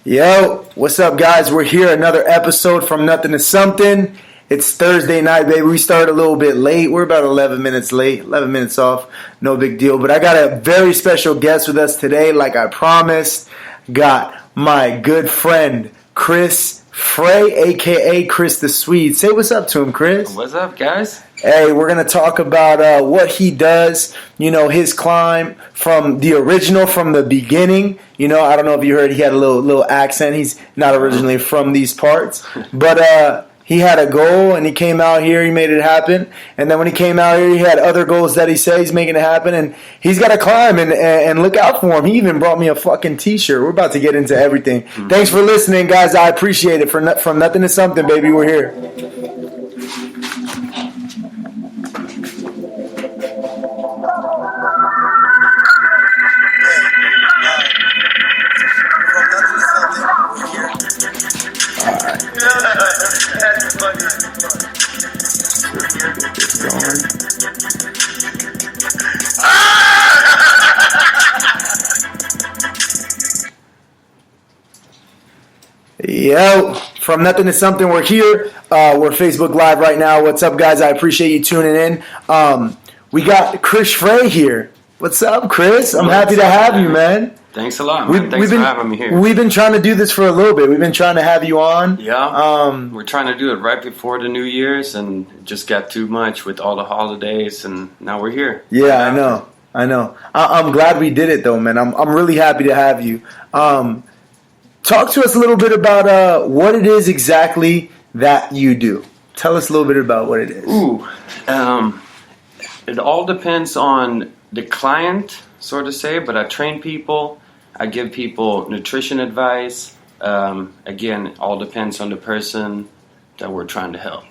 Yo, what's up, guys? We're here, another episode from Nothing to Something. It's Thursday night, baby. We started a little bit late. We're about 11 minutes late, 11 minutes off. No big deal. But I got a very special guest with us today, like I promised. Got my good friend, Kris Freij, a.k.a. Kris the Swede. Say what's up to him, Kris. What's up, guys? Hey, we're going to talk about what he does, his climb from the original, from the beginning. I don't know if you heard he had a little accent. He's not originally from these parts. But he had a goal, and he came out here. He made it happen. And then when he came out here, he had other goals that he said he's making it happen. And he's got to climb, and look out for him. He even brought me a fucking T-shirt. We're about to get into everything. Mm-hmm. Thanks for listening, guys. I appreciate it. From Nothing to Something, baby. We're here. Yo, from Nothing to Something, we're here. We're Facebook Live right now. What's up, guys? I appreciate you tuning in. We got Kris Freij here. What's up, Kris? I'm happy to have you, man. Thanks a lot, man. Thanks for having me here. We've been trying to do this for a little bit. We've been trying to have you on. Yeah. We're trying to do it right before the New Year's, and it just got too much with all the holidays, and now we're here. Yeah, I know. I'm glad we did it, though, man. I'm really happy to have you. Talk to us a little bit about what it is exactly that you do. Tell us a little bit about what it is. It all depends on the client, sort of say, but I train people. I give people nutrition advice. Again, it all depends on the person that we're trying to help.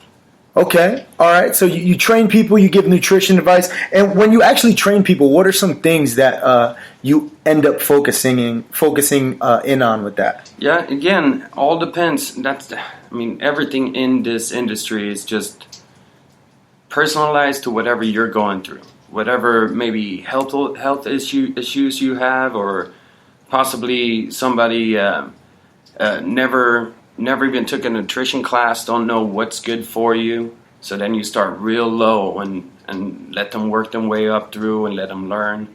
Okay, all right. So you train people, you give nutrition advice, and when you actually train people, what are some things that you end up focusing in on with that? Yeah, again, all depends. Everything in this industry is just personalized to whatever you're going through, whatever maybe health issues you have, or possibly somebody never even took a nutrition class, don't know what's good for you. So then you start real low and let them work their way up through and let them learn.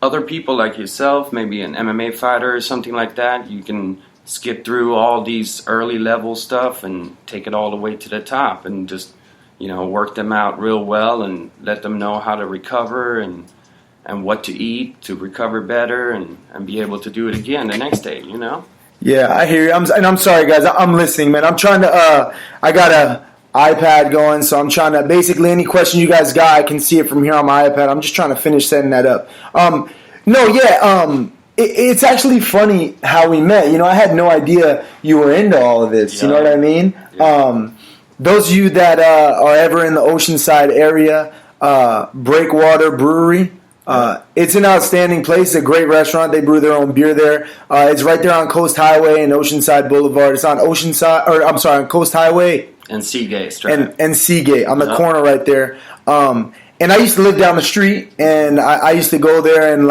Other people like yourself, maybe an MMA fighter or something like that, you can skip through all these early level stuff and take it all the way to the top and just, work them out real well and let them know how to recover and what to eat to recover better and be able to do it again the next day, Yeah, I hear you. I'm sorry, guys. I'm listening, man. I'm trying to. I got a iPad going, so I'm trying to. Basically, any question you guys got, I can see it from here on my iPad. I'm just trying to finish setting that up. It's actually funny how we met. I had no idea you were into all of this. Yeah. You know what I mean? Yeah. Those of you that are ever in the Oceanside area, Breakwater Brewery. It's an outstanding place, a great restaurant. They brew their own beer there. It's right there on Coast Highway and Oceanside Boulevard. It's on on Coast Highway and Seagate, right? And Seagate on the corner right there. And I used to live down the street, and I used to go there and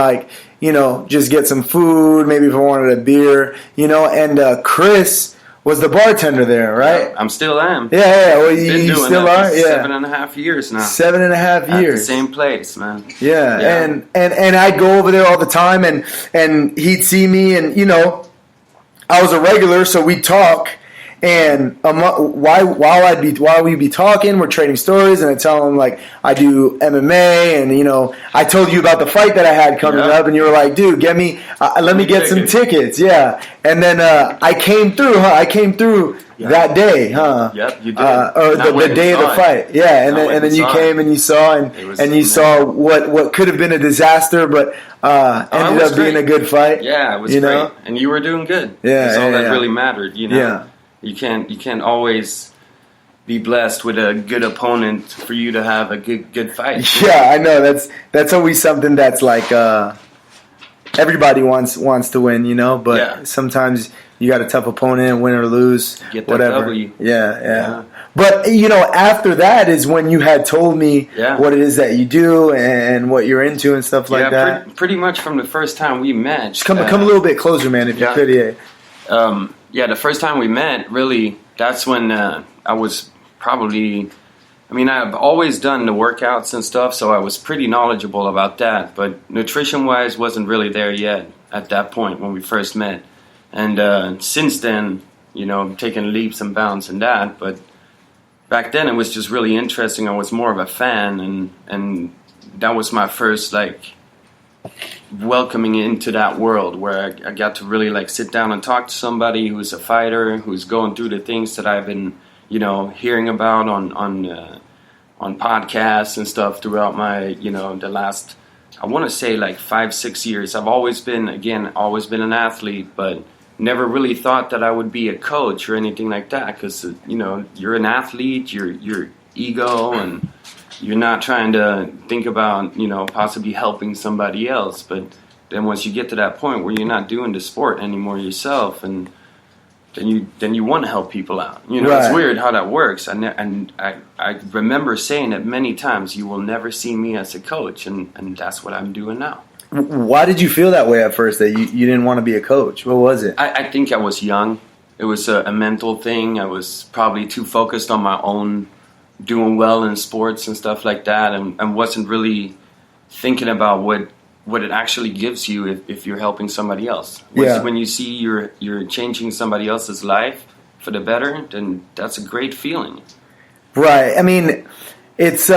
just get some food, maybe if I wanted a beer, and Kris was the bartender there, right? I'm still am. Yeah. Well, you still are. Yeah, 7.5 years now. 7.5 years. At the same place, man. Yeah. And I'd go over there all the time, and he'd see me, and I was a regular, so we'd talk. And while we'd be talking, we're trading stories, and I tell him I do MMA, and I told you about the fight that I had coming up, and you were like, "Dude, let me get some tickets." Yeah, and then I came through, huh? I came through that day, huh? Yep, you did. Or the day of the fight, yeah. And then you came and you saw, and you saw what could have been a disaster, but ended up being a good fight. Yeah, it was great, and you were doing good. Yeah, that's all that really mattered. Yeah. You can't always be blessed with a good opponent for you to have a good fight. Yeah, I know. That's always something that's everybody wants to win, but sometimes you got a tough opponent, win or lose, Get that whatever. W. Yeah. But after that is when you had told me what it is that you do and what you're into and stuff like that. Pretty much from the first time we met. Just come a little bit closer, man, if you could. The first time we met, really, that's when I was probably. I mean, I've always done the workouts and stuff, so I was pretty knowledgeable about that. But nutrition-wise, wasn't really there yet at that point when we first met. And since then, taking leaps and bounds in that. But back then, it was just really interesting. I was more of a fan, and that was my first welcoming into that world where I got to really sit down and talk to somebody who's a fighter, who's going through the things that I've been hearing about on podcasts and stuff throughout my the last, I want to say 5-6 years. I've always been an athlete, but never really thought that I would be a coach or anything like that, because you're an athlete, your ego, and you're not trying to think about possibly helping somebody else. But then once you get to that point where you're not doing the sport anymore yourself, and then you want to help people out. It's weird how that works. And I remember saying it many times, you will never see me as a coach, and that's what I'm doing now. Why did you feel that way at first, that you didn't want to be a coach? What was it? I think I was young. It was a mental thing. I was probably too focused on my own doing well in sports and stuff like that, and wasn't really thinking about what it actually gives you if you're helping somebody else. When you see you're changing somebody else's life for the better, then that's a great feeling. Right. I mean, it's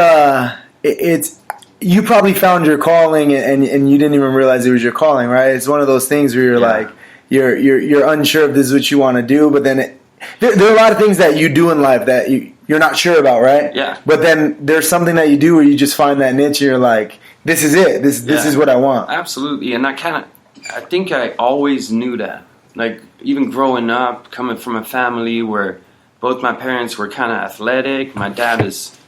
you probably found your calling and you didn't even realize it was your calling, right? It's one of those things where you're you're unsure if this is what you want to do, but then there are a lot of things that you do in life that you're not sure about, right? Yeah. But then there's something that you do where you just find that niche and you're like, this is it. This is what I want. Absolutely. And I think I always knew that. Even growing up, coming from a family where both my parents were kind of athletic. My dad is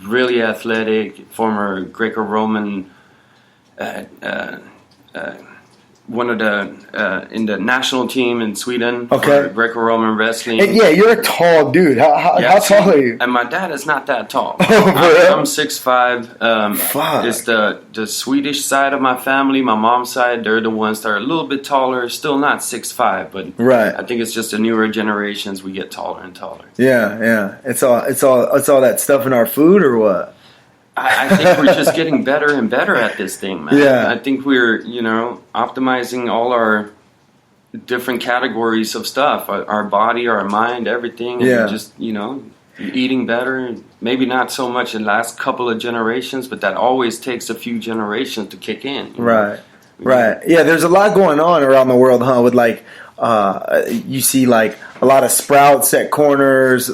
really athletic, former Greco-Roman, one of the in the national team in Sweden for Greco-Roman wrestling. And you're a tall dude. How tall are you? And my dad is not that tall. I'm 6'5". It's the Swedish side of my family. My mom's side, they're the ones that are a little bit taller. Still not 6'5", but I think it's just the newer generations we get taller and taller. Yeah. It's all that stuff in our food, or what? I think we're just getting better and better at this thing, man. Yeah. I think we're, optimizing all our different categories of stuff, our body, our mind, everything, and just, eating better. Maybe not so much in the last couple of generations, but that always takes a few generations to kick in. Right. Yeah, there's a lot going on around the world, huh, with you see a lot of Sprouts at corners,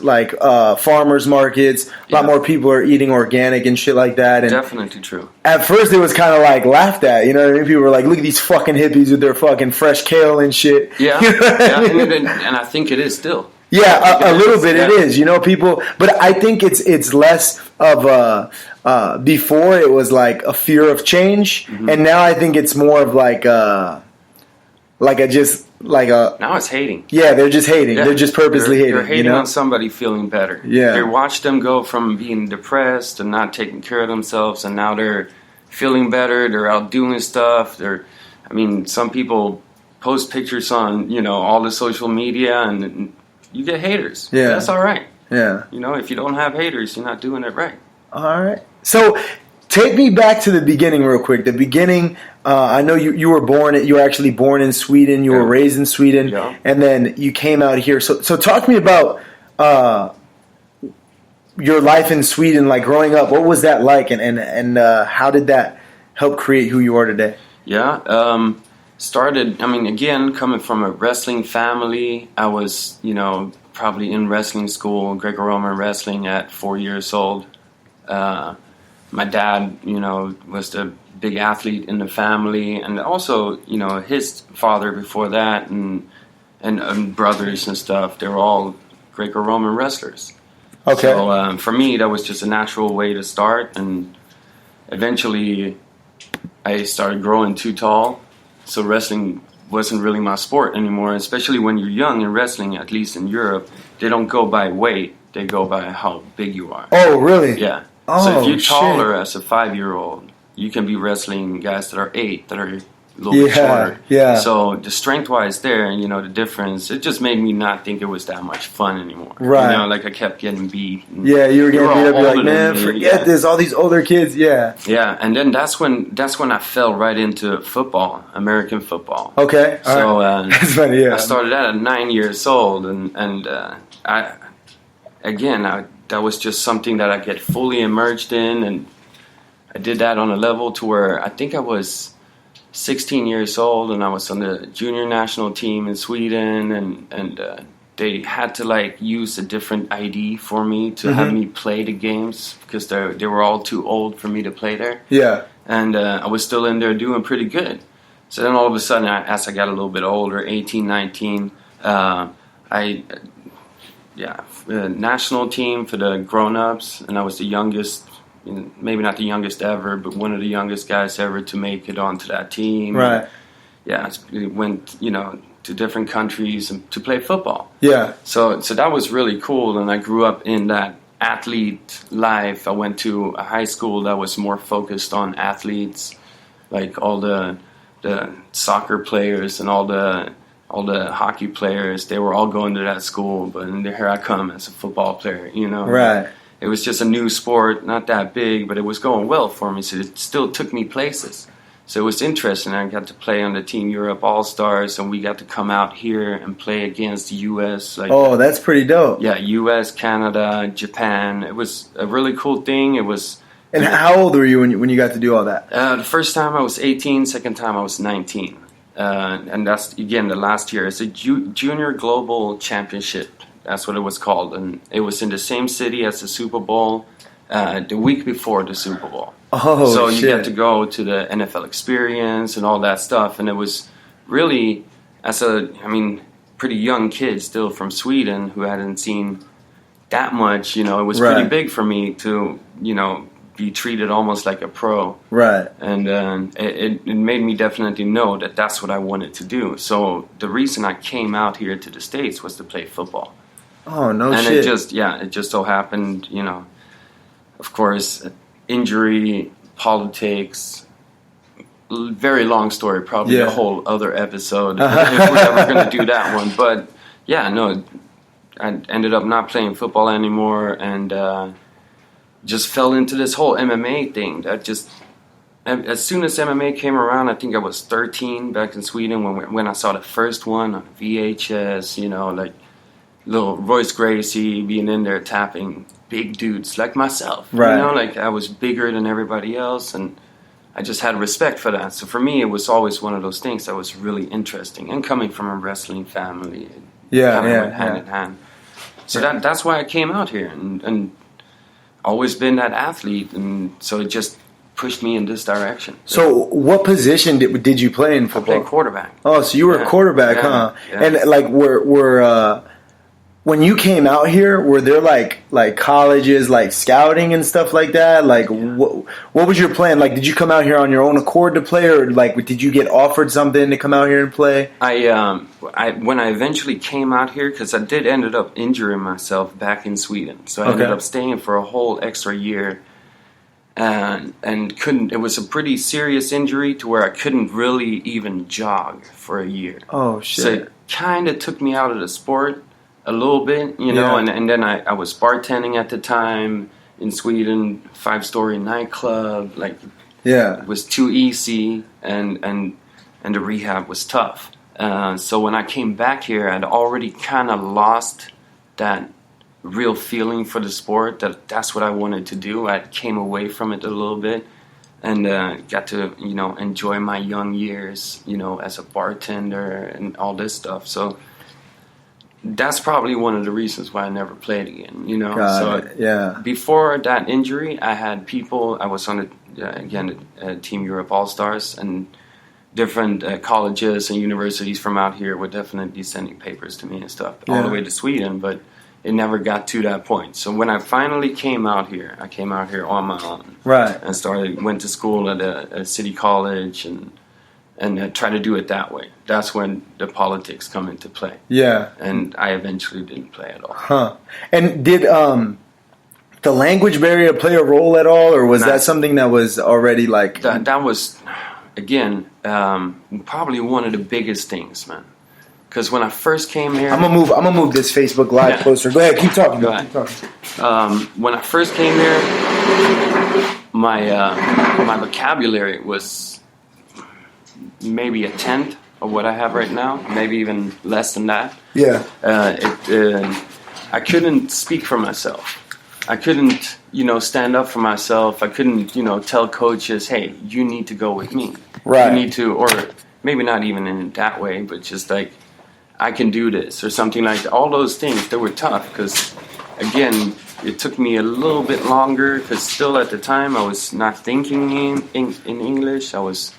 farmers markets. A lot more people are eating organic and shit like that. And definitely true. At first, it was kind of laughed at. You know what I mean? People were like, "Look at these fucking hippies with their fucking fresh kale and shit." Yeah, you know I mean? And I think it is still. Yeah, a little bit it is. People, but I think it's less of a. Before it was a fear of change, and now I think it's more of now it's hating. Yeah, they're just hating. Yeah. They're just purposely hating. They're hating on somebody feeling better. Yeah. They watch them go from being depressed and not taking care of themselves, and now they're feeling better. They're out doing stuff. Some people post pictures on, all the social media, and you get haters. Yeah. That's all right. Yeah. If you don't have haters, you're not doing it right. All right. So take me back to the beginning real quick. The beginning, I know you were actually born in Sweden. You were raised in Sweden, and then you came out here. So talk to me about your life in Sweden, growing up. What was that like, and how did that help create who you are today? Yeah. Started, again, coming from a wrestling family. I was, probably in wrestling school, Greco-Roman wrestling at 4 years old. My dad, was the big athlete in the family, and also, his father before that, and brothers and stuff. They were all Greco-Roman wrestlers. Okay. So for me, that was just a natural way to start, and eventually, I started growing too tall, so wrestling wasn't really my sport anymore. Especially when you're young in wrestling, at least in Europe, they don't go by weight; they go by how big you are. Oh, really? Yeah. Oh, so if you're taller shit. as a 5-year-old, you can be wrestling guys that are 8 that are a little bit shorter. Yeah. So the strength-wise there, you know, the difference, it just made me not think it was that much fun anymore. Right. You know, like I kept getting beat. Yeah, you were getting beat up. You're like, older man, than me. forget this. All these older kids. Yeah. Yeah, and then that's when I fell right into football, American football. Okay. All So right. That's funny, yeah. I started that at 9 years old, and that was just something that I get fully immersed in, and I did that on a level to where I think I was 16 years old, and I was on the junior national team in Sweden, and they had to like use a different ID for me to have me play the games because they were all too old for me to play there. Yeah. And I was still in there doing pretty good. So then all of a sudden, as I got a little bit older, 18, 19, national team for the grown-ups, and I was the youngest, maybe not the youngest ever, but one of the youngest guys ever to make it onto that team. Right. And, yeah, I went, to different countries and to play football. Yeah. So that was really cool, and I grew up in that athlete life. I went to a high school that was more focused on athletes, like all the soccer players and all the hockey players. They were all going to that school, but here I come as a football player, Right. It was just a new sport, not that big, but it was going well for me, so it still took me places. So it was interesting. I got to play on the Team Europe All-Stars, and we got to come out here and play against the U.S. That's pretty dope. Yeah, U.S., Canada, Japan. It was a really cool thing. It was. And how old were you when you got to do all that? The first time I was 18, second time I was 19. And that's, again, the last year. It's a Junior Global Championship. That's what it was called. And it was in the same city as the Super Bowl, the week before the Super Bowl. Oh, so shit. you get to go to the NFL experience and all that stuff. And it was really, pretty young kid still from Sweden who hadn't seen that much, it was Right. pretty big for me to, be treated almost like a pro. Right. And it made me definitely know that that's what I wanted to do. So the reason I came out here to the States was to play football. Oh, no and shit. it just so happened, of course, injury, politics, very long story, probably a whole other episode if we're ever going to do that one. But yeah, no, I ended up not playing football anymore, and just fell into this whole MMA thing. That just, as soon as MMA came around, I think I was 13 back in Sweden when I saw the first one on VHS, like little Royce Gracie being in there tapping big dudes like myself. Right. Like I was bigger than everybody else, and I just had respect for that. So for me, it was always one of those things that was really interesting. And coming from a wrestling family, it kind of went hand in hand. So that's why I came out here, and always been that athlete, and so it just pushed me in this direction. So what position did you play in football? I played quarterback. Oh, so you were a quarterback, huh? Yeah. And like, were when you came out here, were there like colleges like scouting and stuff like that? Like, what was your plan? Like, did you come out here on your own accord to play, or like did you get offered something to come out here and play? When I eventually came out here, because I did ended up injuring myself back in Sweden, so I ended up staying for a whole extra year, and couldn't. It was a pretty serious injury to where I couldn't really even jog for a year. Oh shit! So it kind of took me out of the sport a little bit, and then I was bartending at the time in Sweden, 5-story nightclub. It was too easy, and the rehab was tough. So when I came back here, I'd already kind of lost that real feeling for the sport. That's what I wanted to do. I came away from it a little bit, and got to enjoy my young years, as a bartender and all this stuff. So that's probably one of the reasons why I never played again, Before that injury, I had people. I was on Team Europe All-Stars, and different colleges and universities from out here were definitely sending papers to me and stuff, all the way to Sweden, but it never got to that point. So when I finally came out here, I came out here on my own. Right. And went to school at a city college, and and try to do it that way. That's when the politics come into play. Yeah. And I eventually didn't play at all. Huh. And did the language barrier play a role at all, or was that something that was already like... That was, again, probably one of the biggest things, man. Because when I first came here... I'm gonna move this Facebook Live closer. Go ahead, keep talking. Go ahead. Keep talking. When I first came here, my vocabulary was maybe a tenth of what I have right now, maybe even less than that. Yeah. I couldn't speak for myself. I couldn't, stand up for myself. I couldn't, tell coaches, hey, you need to go with me. Right. You need to, or maybe not even in that way, but just like, I can do this or something like that. All those things, they were tough because, again, it took me a little bit longer because still at the time I was not thinking in English. I was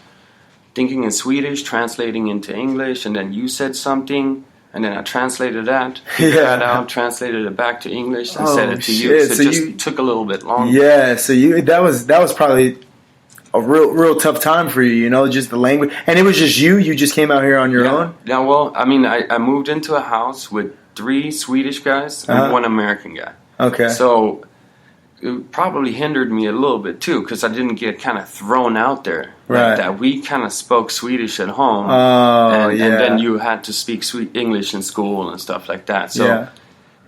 thinking in Swedish, translating into English, and then you said something, and then I translated that, figured that out, translated it back to English, and said it to you. So it just took a little bit longer. Yeah, so that was probably a real tough time for you, just the language. And it was just you just came out here on your own? Yeah, well, I mean, I moved into a house with 3 Swedish guys and 1 American guy. Okay. So it probably hindered me a little bit too, because I didn't get kind of thrown out there like that. We kind of spoke Swedish at home, and then you had to speak English in school and stuff like that. So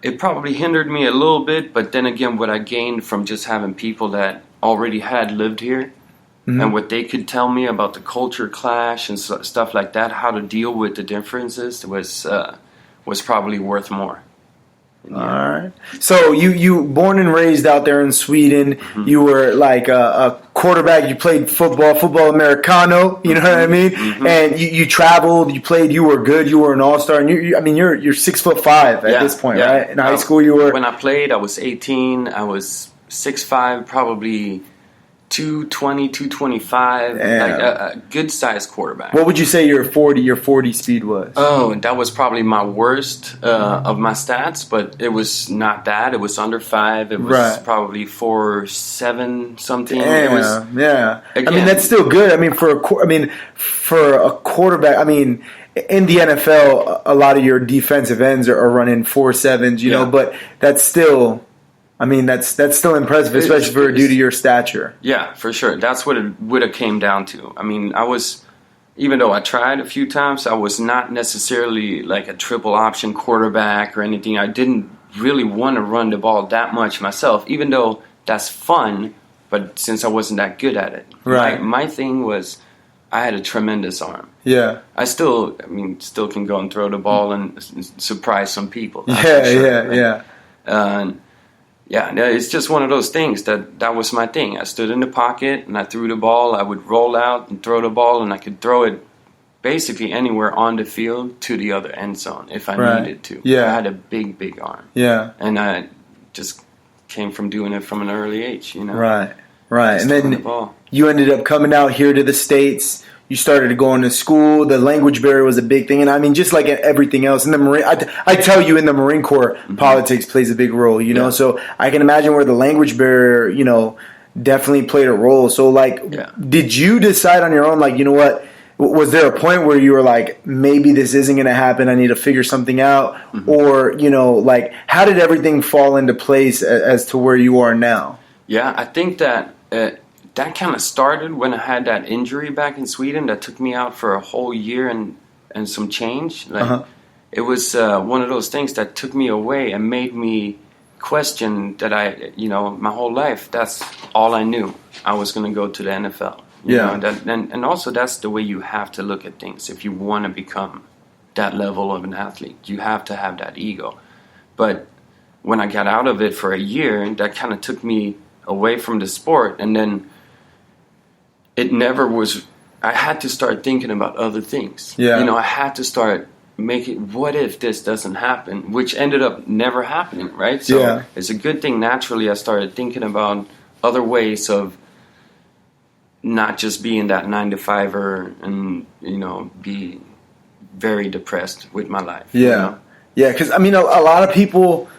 it probably hindered me a little bit, but then again, what I gained from just having people that already had lived here, and what they could tell me about the culture clash and stuff like that, how to deal with the differences was probably worth more. All right. So you born and raised out there in Sweden. Mm-hmm. You were like a quarterback. You played football Americano. You know what I mean? Mm-hmm. And you traveled. You played. You were good. You were an all-star. And you're 6'5" at this point, right? In high school, you were. When I played, I was 18. I was 6'5", probably 220, 225, like a good-sized quarterback. What would you say your 40 speed was? Oh, that was probably my worst of my stats, but it was not that. It was under 5. It was probably 4.7 something. Damn, it was, yeah. Again, that's still good. For a quarterback, in the NFL, a lot of your defensive ends are running 4.7s, but that's still... that's still impressive, especially due to your stature. Yeah, for sure. That's what it would have came down to. Even though I tried a few times, I was not necessarily like a triple option quarterback or anything. I didn't really want to run the ball that much myself, even though that's fun, but since I wasn't that good at it. Right. My thing was I had a tremendous arm. Yeah. I still can go and throw the ball and surprise some people. Yeah, it's just one of those things that was my thing. I stood in the pocket and I threw the ball. I would roll out and throw the ball, and I could throw it basically anywhere on the field to the other end zone if I needed to. Yeah. I had a big arm. Yeah. And I just came from doing it from an early age, Right. And then the you ended up coming out here to the States. You started going to school. The language barrier was a big thing. And just like everything else in the Marine, I tell you in the Marine Corps, politics plays a big role, So I can imagine where the language barrier, definitely played a role. So did you decide on your own, like, you know what, was there a point where you were like, maybe this isn't going to happen, I need to figure something out? Or, how did everything fall into place as to where you are now? Yeah, I think that that kind of started when I had that injury back in Sweden that took me out for a whole year and some change. It was one of those things that took me away and made me question that my whole life, that's all I knew. I was going to go to the NFL. And also that's the way you have to look at things. If you want to become that level of an athlete, you have to have that ego. But when I got out of it for a year, that kind of took me away from the sport, and then it never was. I had to start thinking about other things. I had to start making, what if this doesn't happen, which ended up never happening, right? So it's a good thing. Naturally, I started thinking about other ways of not just being that 9-to-5er and be very depressed with my life. Because a lot of people,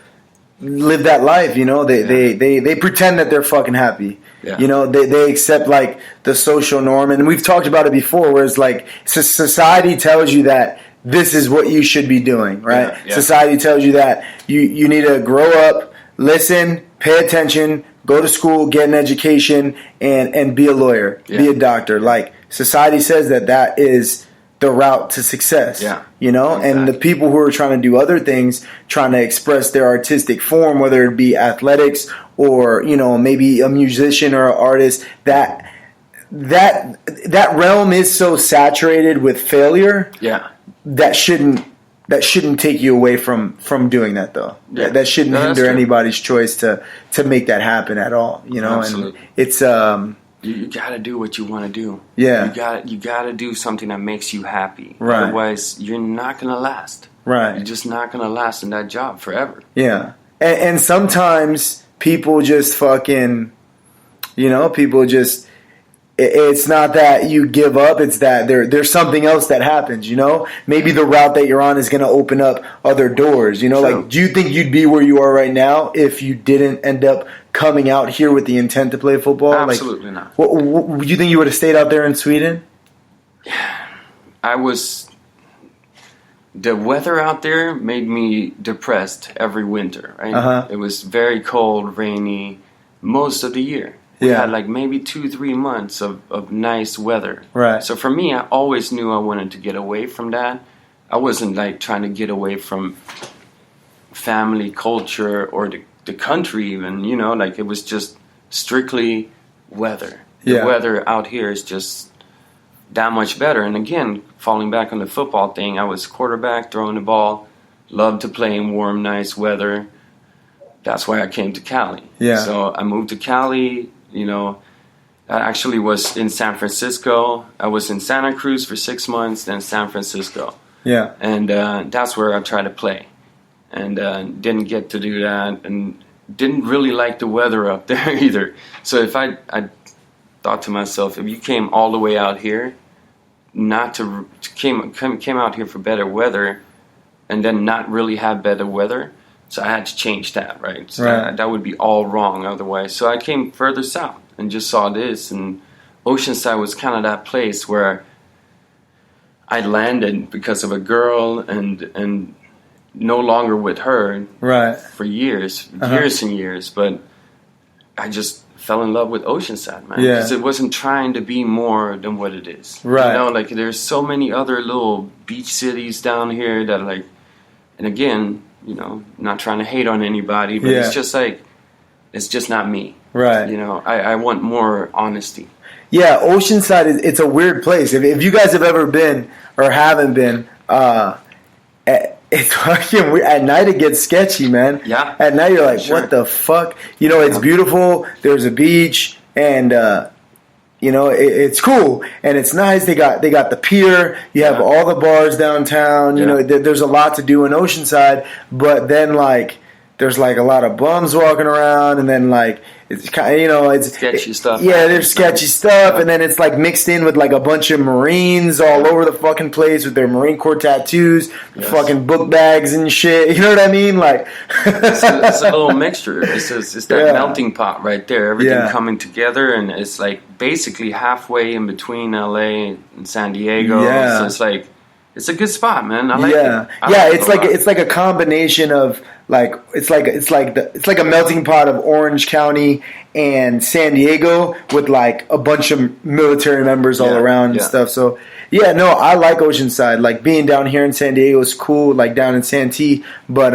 live that life. You know, they pretend that they're fucking happy. Yeah. You know, they accept like the social norm, and we've talked about it before. Where it's like society tells you that this is what you should be doing, right? Yeah. Society tells you that you need to grow up, listen, pay attention, go to school, get an education, and be a lawyer, be a doctor. Like society says that is the route to success. Yeah. You know, exactly. And the people who are trying to do other things, trying to express their artistic form, whether it be athletics or, you know, maybe a musician or an artist, that realm is so saturated with failure. Yeah. That shouldn't take you away from doing that, though. Yeah. That shouldn't hinder anybody's choice to make that happen at all. You know, Absolutely. And it's you gotta do what you want to do. Yeah. You gotta do something that makes you happy. Right. Otherwise, you're not gonna last. Right. You're just not gonna last in that job forever. Yeah. And sometimes people just fucking, you know, it's not that you give up, it's that there's something else that happens, you know? Maybe the route that you're on is going to open up other doors, you know? True. Like, do you think you'd be where you are right now if you didn't end up coming out here with the intent to play football? Absolutely not. Would you think you would have stayed out there in Sweden? The weather out there made me depressed every winter, right? Uh-huh. It was very cold, rainy most of the year. We had like maybe 2-3 months of nice weather. Right. So for me, I always knew I wanted to get away from that. I wasn't like trying to get away from family, culture, or the country even, you know, like it was just strictly weather. The weather out here is just that much better. And again, falling back on the football thing, I was quarterback, throwing the ball, loved to play in warm, nice weather. That's why I came to Cali. Yeah. So I moved to Cali. You know, I actually was in San Francisco. I was in Santa Cruz for 6 months, then San Francisco. Yeah. And that's where I tried to play. And didn't get to do that and didn't really like the weather up there either. So if I thought to myself, if you came all the way out here, came out here for better weather and then not really have better weather, so I had to change that, right? So that would be all wrong otherwise. So I came further south and just saw this. And Oceanside was kind of that place where I landed because of a girl and no longer with her for years and years. But I just fell in love with Oceanside, man. Because it wasn't trying to be more than what it is. Right. You know, like there's so many other little beach cities down here that like, and again, you know, not trying to hate on anybody, but it's just like, it's just not me. Right. You know, I want more honesty. Yeah, Oceanside, it's a weird place. If you guys have ever been or haven't been, it's fucking weird. At night it gets sketchy, man. Yeah. At night you're like, what the fuck? You know, it's beautiful. There's a beach, and you know, it's cool and it's nice. They got the pier. You have all the bars downtown. You know, there's a lot to do in Oceanside. But then like there's like a lot of bums walking around, and then like it's kind of, you know, it's sketchy stuff. Yeah, there's sketchy stuff, and then it's like mixed in with like a bunch of Marines all over the fucking place with their Marine Corps tattoos, fucking book bags and shit. You know what I mean? Like it's a little mixture. It's that melting pot right there. Everything coming together, and it's like basically halfway in between LA and San Diego. Yeah. So it's like it's a good spot, man. I like it. It's like a combination of like it's like a melting pot of Orange County and San Diego with like a bunch of military members all around and stuff. So yeah, no, I like Oceanside. Like being down here in San Diego is cool, like down in Santee, but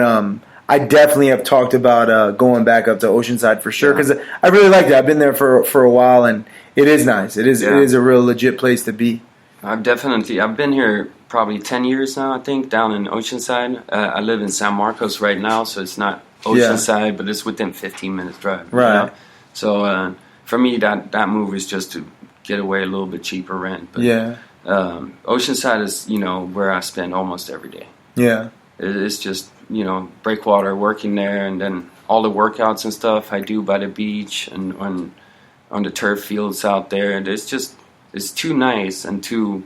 I definitely have talked about going back up to Oceanside for sure because I really like it. I've been there for a while, and it is nice. It is a real legit place to be. I've been here probably 10 years now, I think, down in Oceanside. I live in San Marcos right now, so it's not Oceanside, but it's within 15 minutes drive. Right. You know? So for me, that move is just to get away a little bit cheaper rent. But, Oceanside is, you know, where I spend almost every day. Yeah. It's just, you know, breakwater, working there, and then all the workouts and stuff I do by the beach and on the turf fields out there. It's too nice and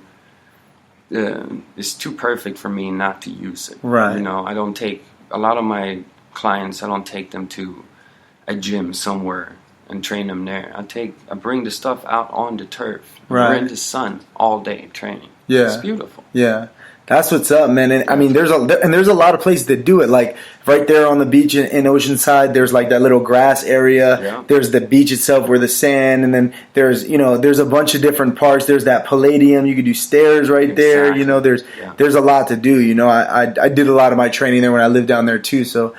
it's too perfect for me not to use it. Right. You know, I don't take a lot of my clients, I don't take them to a gym somewhere and train them there. I bring the stuff out on the turf. Right. We're in the sun all day training. Yeah. It's beautiful. Yeah. That's what's up, man. And I mean, there's a lot of places that do it. Like right there on the beach in Oceanside, there's like that little grass area. Yeah. There's the beach itself where the sand, and then there's a bunch of different parts. There's that Palladium. You could do stairs right there. Exactly. There's a lot to do. I did a lot of my training there when I lived down there too. So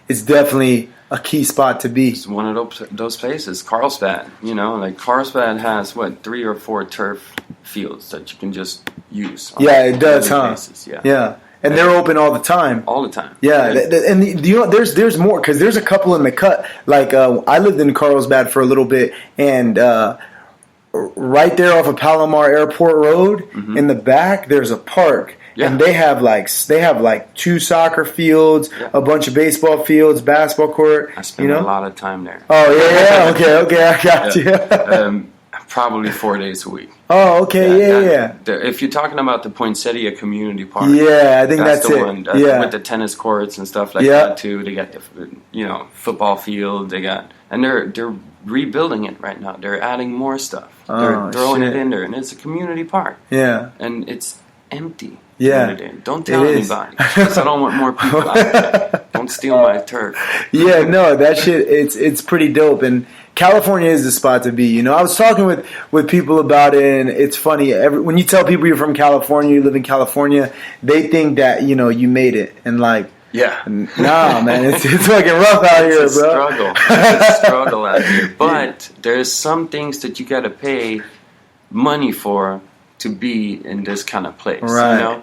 it's definitely a key spot to be. It's one of those places, Carlsbad. Like Carlsbad has 3 or 4 turf fields that you can just use. Yeah, it does, huh? Places. Yeah. And they're open all the time. All the time. Yeah, and there's more because there's a couple in the cut. Like I lived in Carlsbad for a little bit, and right there off of Palomar Airport Road, in the back, there's a park. Yeah. And they have like 2 soccer fields, a bunch of baseball fields, basketball court. I spend a lot of time there. Oh yeah, okay, I got you. Probably 4 days a week. Oh, okay, yeah. If you're talking about the Poinsettia Community Park, yeah, I think that's the it. one. Yeah, with the tennis courts and stuff like that too. They got the football field. And they're rebuilding it right now. They're adding more stuff. They're throwing it in there, and it's a community park. Yeah, and it's empty. Yeah, don't tell anybody. Because I don't want more people out there. Don't steal my turf. Yeah, no, that shit. It's pretty dope, and California is the spot to be. I was talking with people about it, and it's funny. When you tell people you're from California, you live in California, they think that you made it, and like. Yeah. Nah, man, it's fucking rough out here, bro. It's a struggle out here. But there's some things that you got to pay money for to be in this kind of place. Right.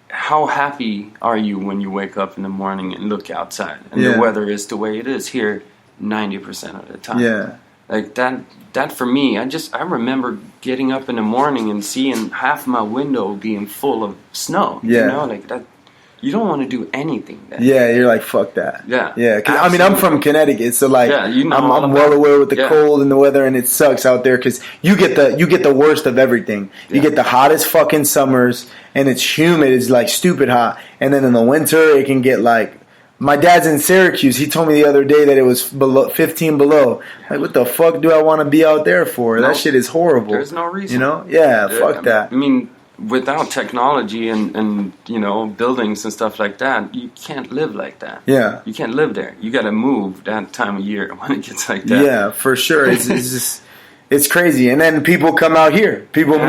How happy are you when you wake up in the morning and look outside and the weather is the way it is here 90% of the time? Yeah. Like that for me, I remember getting up in the morning and seeing half my window being full of snow. Yeah. Like that. You don't want to do anything then. Yeah, you're like, fuck that. Yeah. Yeah, because I'm from Connecticut, so like I'm well aware with the cold and the weather, and it sucks out there because you get the worst of everything. You get the hottest fucking summers, and it's humid. It's like stupid hot. And then in the winter, it can get like, my dad's in Syracuse. He told me the other day that it was 15 below. Like, what the fuck do I want to be out there for? That shit is horrible. There's no reason. Yeah, fuck that. I mean, without technology and buildings and stuff like that, you can't live like that. Yeah, you can't live there. You got to move that time of year when it gets like that. Yeah, for sure. It's just it's crazy. And then people come out here. People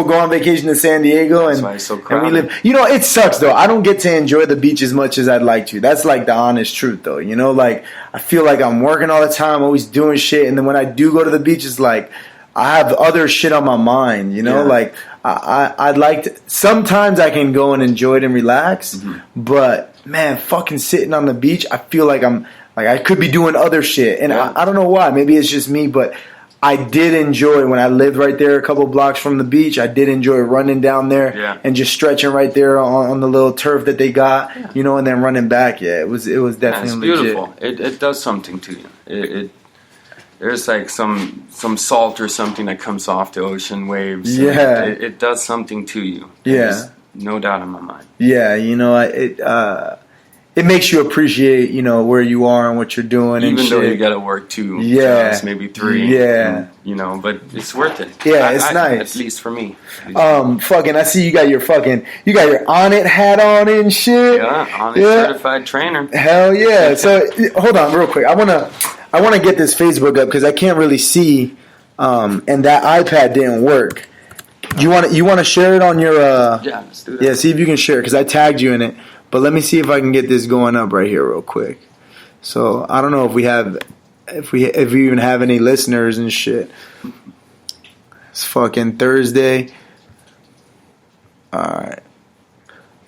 go on vacation to San Diego, that's why it's so crowded. And we live. It sucks though. I don't get to enjoy the beach as much as I'd like to. That's like the honest truth though. Like I feel like I'm working all the time, always doing shit, and then when I do go to the beach, it's like I have other shit on my mind. Like. I'd like to. Sometimes I can go and enjoy it and relax, but man, fucking sitting on the beach, I feel like I could be doing other shit, and I don't know why. Maybe it's just me, but I did enjoy when I lived right there, a couple blocks from the beach. I did enjoy running down there and just stretching right there on the little turf that they got, and then running back. Yeah, it was definitely it's beautiful. It does something to you. There's like some salt or something that comes off the ocean waves. Yeah. It does something to you. There's no doubt in my mind. Yeah, it makes you appreciate, where you are and what you're doing. Even though you got to work 2 jobs, maybe 3. Yeah. And, but it's worth it. Yeah, it's nice. At least for me. Fucking, I see you got your On It hat on and shit. Yeah, On It certified trainer. Hell yeah. So, hold on real quick. I want to get this Facebook up because I can't really see, and that iPad didn't work. You want to share it on your? Yeah, let's do that. Yeah, see if you can share it because I tagged you in it. But let me see if I can get this going up right here real quick. So I don't know if we even have any listeners and shit. It's fucking Thursday. All right.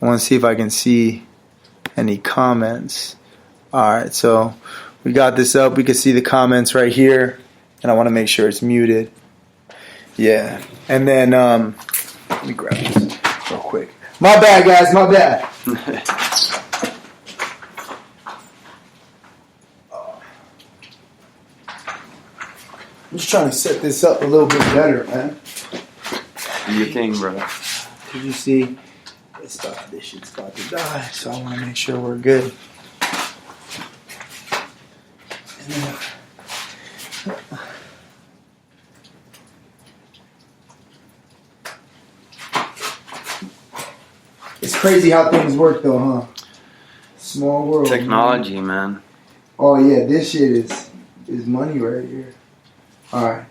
I want to see if I can see any comments. All right, so. We got this up. We can see the comments right here. And I want to make sure it's muted. Yeah. And then, let me grab this real quick. My bad, guys. My bad. I'm just trying to set this up a little bit better, man. Do your thing, brother. Did you see? This shit's about to die. So I want to make sure we're good. It's crazy how things work, though, huh? Small world. Technology, man. Oh yeah, this shit is money right here. All right,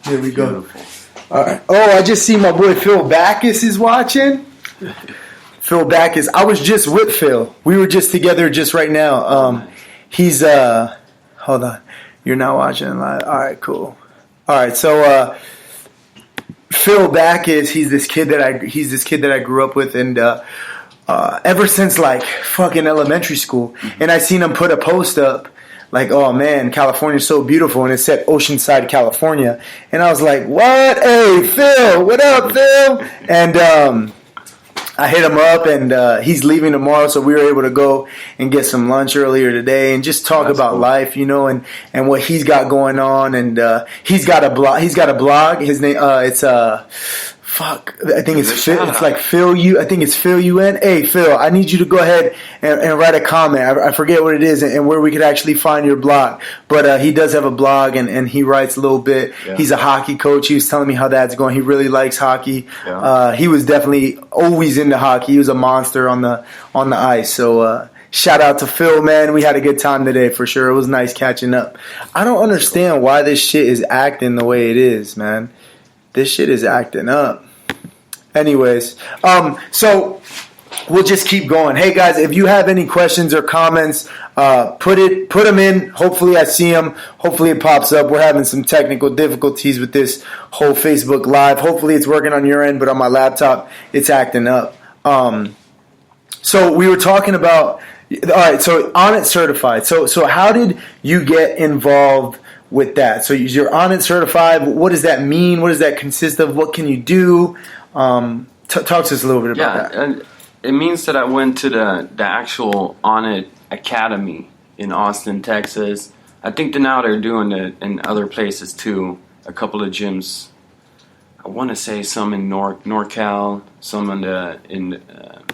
here we go. Beautiful. All right. Oh, I just see my boy Phil Backus is watching. Phil Backus. I was just with Phil. We were just together just right now. He's hold on. You're not watching live. All right, cool. All right, so Phil Backus, he's this kid that I grew up with, and ever since like fucking elementary school, and I seen him put a post up like, oh man, California's so beautiful, and it said Oceanside, California, and I was like, what? Hey Phil, what up, Phil? And I hit him up, and he's leaving tomorrow, so we were able to go and get some lunch earlier today and just talk about cool. life, you know, and what he's got going on. And he's got a blog. His name it's I think it's Phil. It's like Phil U. I think it's Phil UN. Hey Phil, I need you to go ahead and write a comment. I forget what it is and where we could actually find your blog. But he does have a blog, and he writes a little bit. Yeah. He's a hockey coach. He was telling me how that's going. He really likes hockey. Yeah. He was definitely always into hockey. He was a monster on the ice. So shout out to Phil, man. We had a good time today for sure. It was nice catching up. I don't understand why this shit is acting the way it is, man. This shit is acting up. Anyways, so we'll just keep going. Hey guys, if you have any questions or comments, put them in. Hopefully I see them. Hopefully it pops up. We're having some technical difficulties with this whole Facebook Live. Hopefully it's working on your end, but on my laptop it's acting up. So we were talking about. All right, so Onnit certified. So how did you get involved with that? So you're Onnit certified. What does that mean? What does that consist of? What can you do? Talk to us a little bit about that. And it means that I went to the actual Onnit Academy in Austin, Texas. I think that now they're doing it in other places too. A couple of gyms. I want to say some in NorCal, some in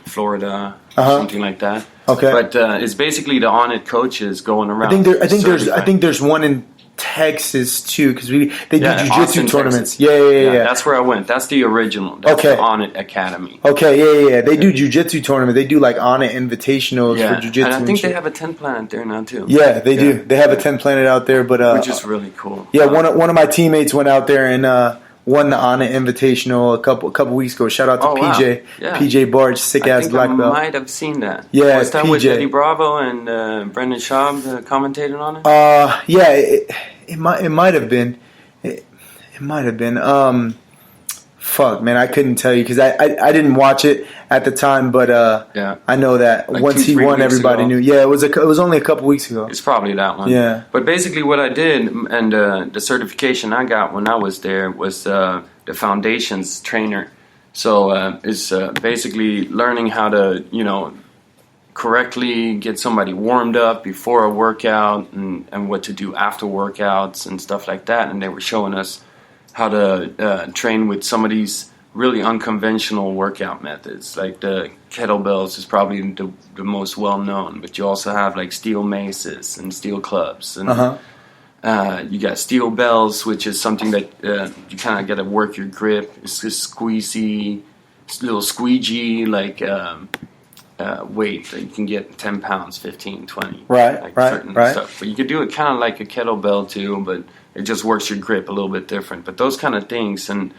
Florida, something like that. Okay, but it's basically the Onnit coaches going around. I think there's one in Texas too, because they do jiu-jitsu tournaments. Yeah. That's where I went. That's the original. That's the Onnit Academy. Okay, yeah. They do jiu-jitsu tournaments. They do like Onnit invitationals for jiu-jitsu. And I think they have a 10 planet there now too. Yeah, they do. They have a 10 planet out there, but which is really cool. Yeah, one of my teammates went out there and won the Onnit Invitational a couple weeks ago. Shout out to PJ. Wow. Yeah. PJ Barge, sick ass black belt. I might have seen that. Yeah, was that PJ. With Eddie Bravo and Brendan Schaub commentating on it? Yeah, it might have been. It might have been. Fuck, man, I couldn't tell you because I didn't watch it at the time, but I know that like once he won, everybody knew. Yeah, it was only a couple weeks ago. It's probably that one. Yeah. But basically, what I did and the certification I got when I was there was the foundations trainer. So it's basically learning how to correctly get somebody warmed up before a workout and what to do after workouts and stuff like that. And they were showing us how to train with some of these really unconventional workout methods. Like the kettlebells is probably the most well-known, but you also have like steel maces and steel clubs. And you got steel bells, which is something that you kind of got to work your grip. It's just squeezy, it's a little squeegee, like weight that you can get 10 pounds, 15, 20. Right. Stuff. But you could do it kind of like a kettlebell too, but it just works your grip a little bit different. But those kind of things and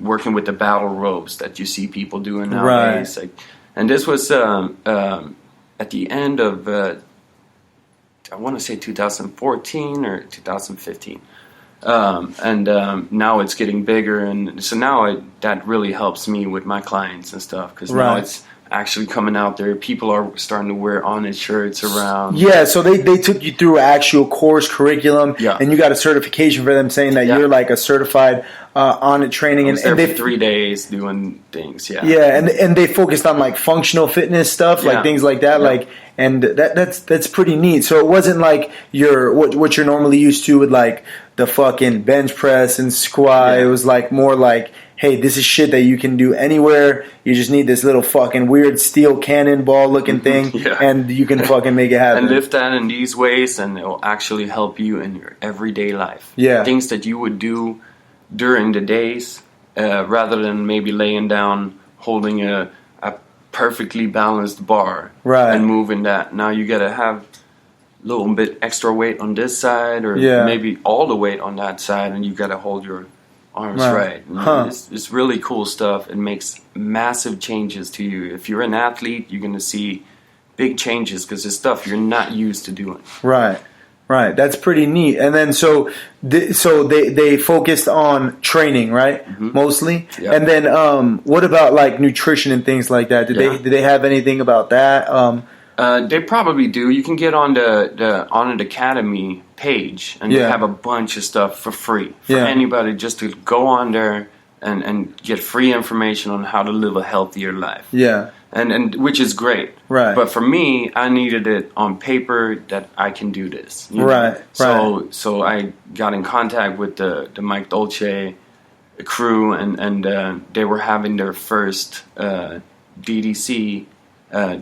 working with the battle ropes that you see people doing nowadays. Right. Like, and this was at the end of, I want to say 2014 or 2015. Now it's getting bigger. And so now that really helps me with my clients and stuff because now it's actually coming out there. People are starting to wear Onnit shirts around. Yeah, so they took you through actual course curriculum, and you got a certification for them saying that you're like a certified Onnit training. And they 3 days doing things. Yeah, and they focused on like functional fitness stuff, like things like that, like. And that's pretty neat. So it wasn't like what you're normally used to with like the fucking bench press and squat. It was like more like, hey, this is shit that you can do anywhere. You just need this little fucking weird steel cannonball looking thing, and you can fucking make it happen. And lift that in these ways, and it will actually help you in your everyday life. Yeah. Things that you would do during the days, rather than maybe laying down, holding a perfectly balanced bar, right, and moving that. Now you got to have a little bit extra weight on this side, or maybe all the weight on that side, and you got to hold your arms right. It's really cool stuff. It makes massive changes to you. If you're an athlete, you're going to see big changes because it's stuff you're not used to doing. Right. That's pretty neat. And then so they focused on training, right? Mm-hmm. Mostly. Yep. And then what about like nutrition and things like that? Did they have anything about that? They probably do. You can get on the Honored Academy page, and they have a bunch of stuff for free for anybody just to go on there and get free information on how to live a healthier life. Yeah. And which is great. Right. But for me, I needed it on paper that I can do this. You know? Right. So I got in contact with the Mike Dolce crew, and they were having their first DDC,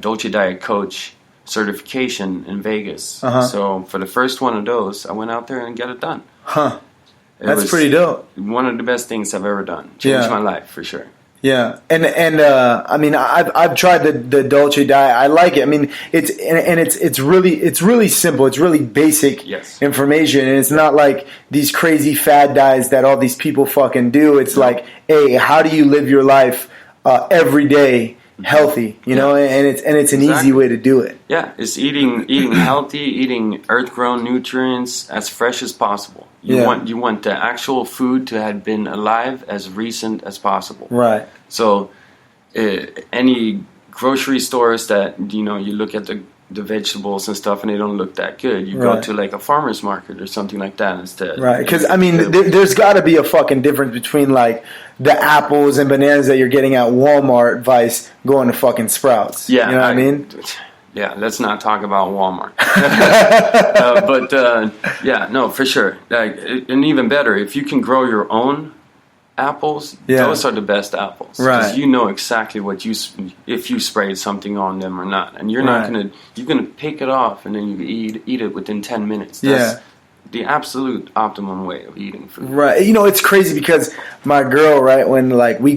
Dolce Diet Coach certification in Vegas. Uh-huh. So for the first one of those, I went out there and got it done. Huh. That's pretty dope. One of the best things I've ever done. Changed my life for sure. Yeah, and I mean, I've tried the Dolce diet. I like it. I mean, it's really simple. It's really basic information, and it's not like these crazy fad diets that all these people fucking do. It's like, hey, how do you live your life every day healthy? You know, and it's an easy way to do it. Yeah, it's eating healthy, eating earth-grown nutrients as fresh as possible. You want the actual food to have been alive as recent as possible. Right. So any grocery stores that you look at the vegetables and stuff and they don't look that good, you go to like a farmer's market or something like that instead. Right. Because I mean, there's got to be a fucking difference between like the apples and bananas that you're getting at Walmart versus going to fucking Sprouts. Yeah. You know what I mean? Yeah, let's not talk about Walmart. No, for sure. And even better, if you can grow your own apples, those are the best apples. Right. Because you know exactly if you sprayed something on them or not. And you're you're gonna pick it off and then you eat it within 10 minutes. That's the absolute optimum way of eating food. Right. You know, it's crazy because my girl, right, when we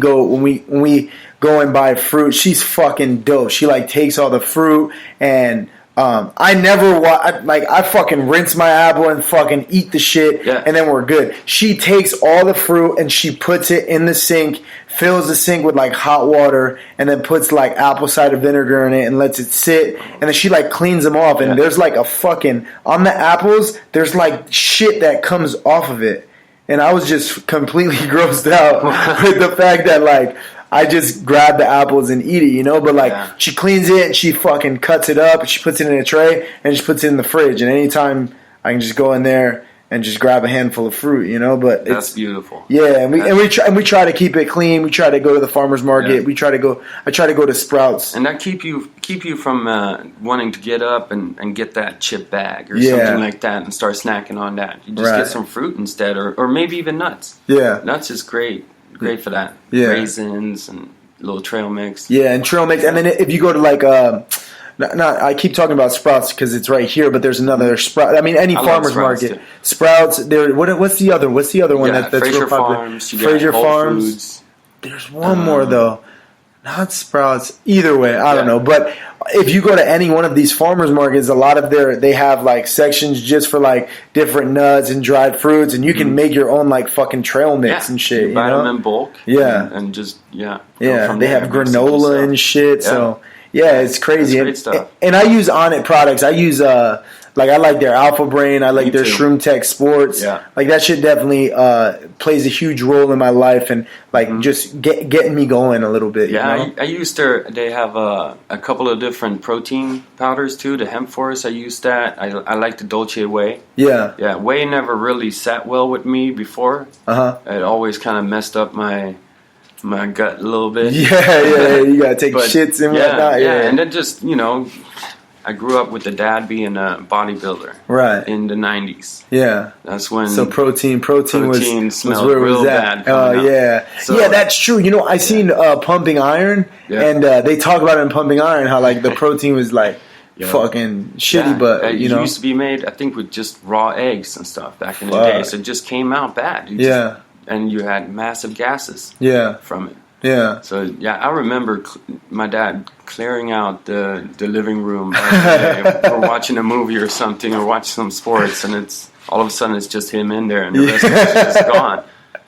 go and buy fruit, she's fucking dope. She like takes all the fruit, and I never I fucking rinse my apple and fucking eat the shit, and then we're good. She takes all the fruit and she puts it in the sink, fills the sink with like hot water, and then puts like apple cider vinegar in it and lets it sit, and then she like cleans them off, and there's like a fucking on the apples, there's like shit that comes off of it, and I was just completely grossed out with the fact that like I just grab the apples and eat it, but like she cleans it and she fucking cuts it up and she puts it in a tray and she puts it in the fridge, and anytime I can just go in there and just grab a handful of fruit, but that's beautiful. Yeah, and we try to keep it clean. We try to go to the farmer's market. I try to go to Sprouts. And that keep you from wanting to get up and get that chip bag or something like that and start snacking on that. You just get some fruit instead, or maybe even nuts. Yeah. Nuts is great for that. Yeah. Raisins and a little trail mix. Yeah, and trail mix. And then if you go to like I keep talking about Sprouts because it's right here, but there's another Sprout. I mean, any farmer's market. Too. Sprouts. There. What's the other? What's the other one that's Fraser real popular? Farms. Fraser Farms. Foods. There's one more though. Not Sprouts. Either way, I don't know. But if you go to any one of these farmers markets, a lot of they have like sections just for like different nuts and dried fruits, and you can make your own like fucking trail mix and shit. You buy them in bulk. Yeah, and just They have granola and shit. Yeah. So it's crazy. That's great stuff. And I use Onnit products. I use I like their Alpha Brain. I like their Shroom Tech Sports. Yeah. Like that shit definitely plays a huge role in my life and like just getting me going a little bit. Yeah, I used they have a couple of different protein powders too. The Hemp Force, I used that. I like the Dolce Whey. Yeah. Yeah, Whey never really sat well with me before. It always kind of messed up my gut a little bit. Yeah, you gotta take shits and whatnot. Yeah, and then just I grew up with the dad being a bodybuilder. Right. In the 90s. Yeah. That's when. So protein was where it real was at. bad. Oh yeah. So, yeah, that's true. You know, I seen Pumping Iron, and they talk about it in Pumping Iron how like the protein was like fucking shitty, but it you know, used to be made, I think, with just raw eggs and stuff back in the day. So it just came out bad. And you had massive gases. From it. Yeah. So I remember my dad clearing out the living room. We're watching a movie or something, or watching some sports, and it's all of a sudden it's just him in there, and the rest is just gone.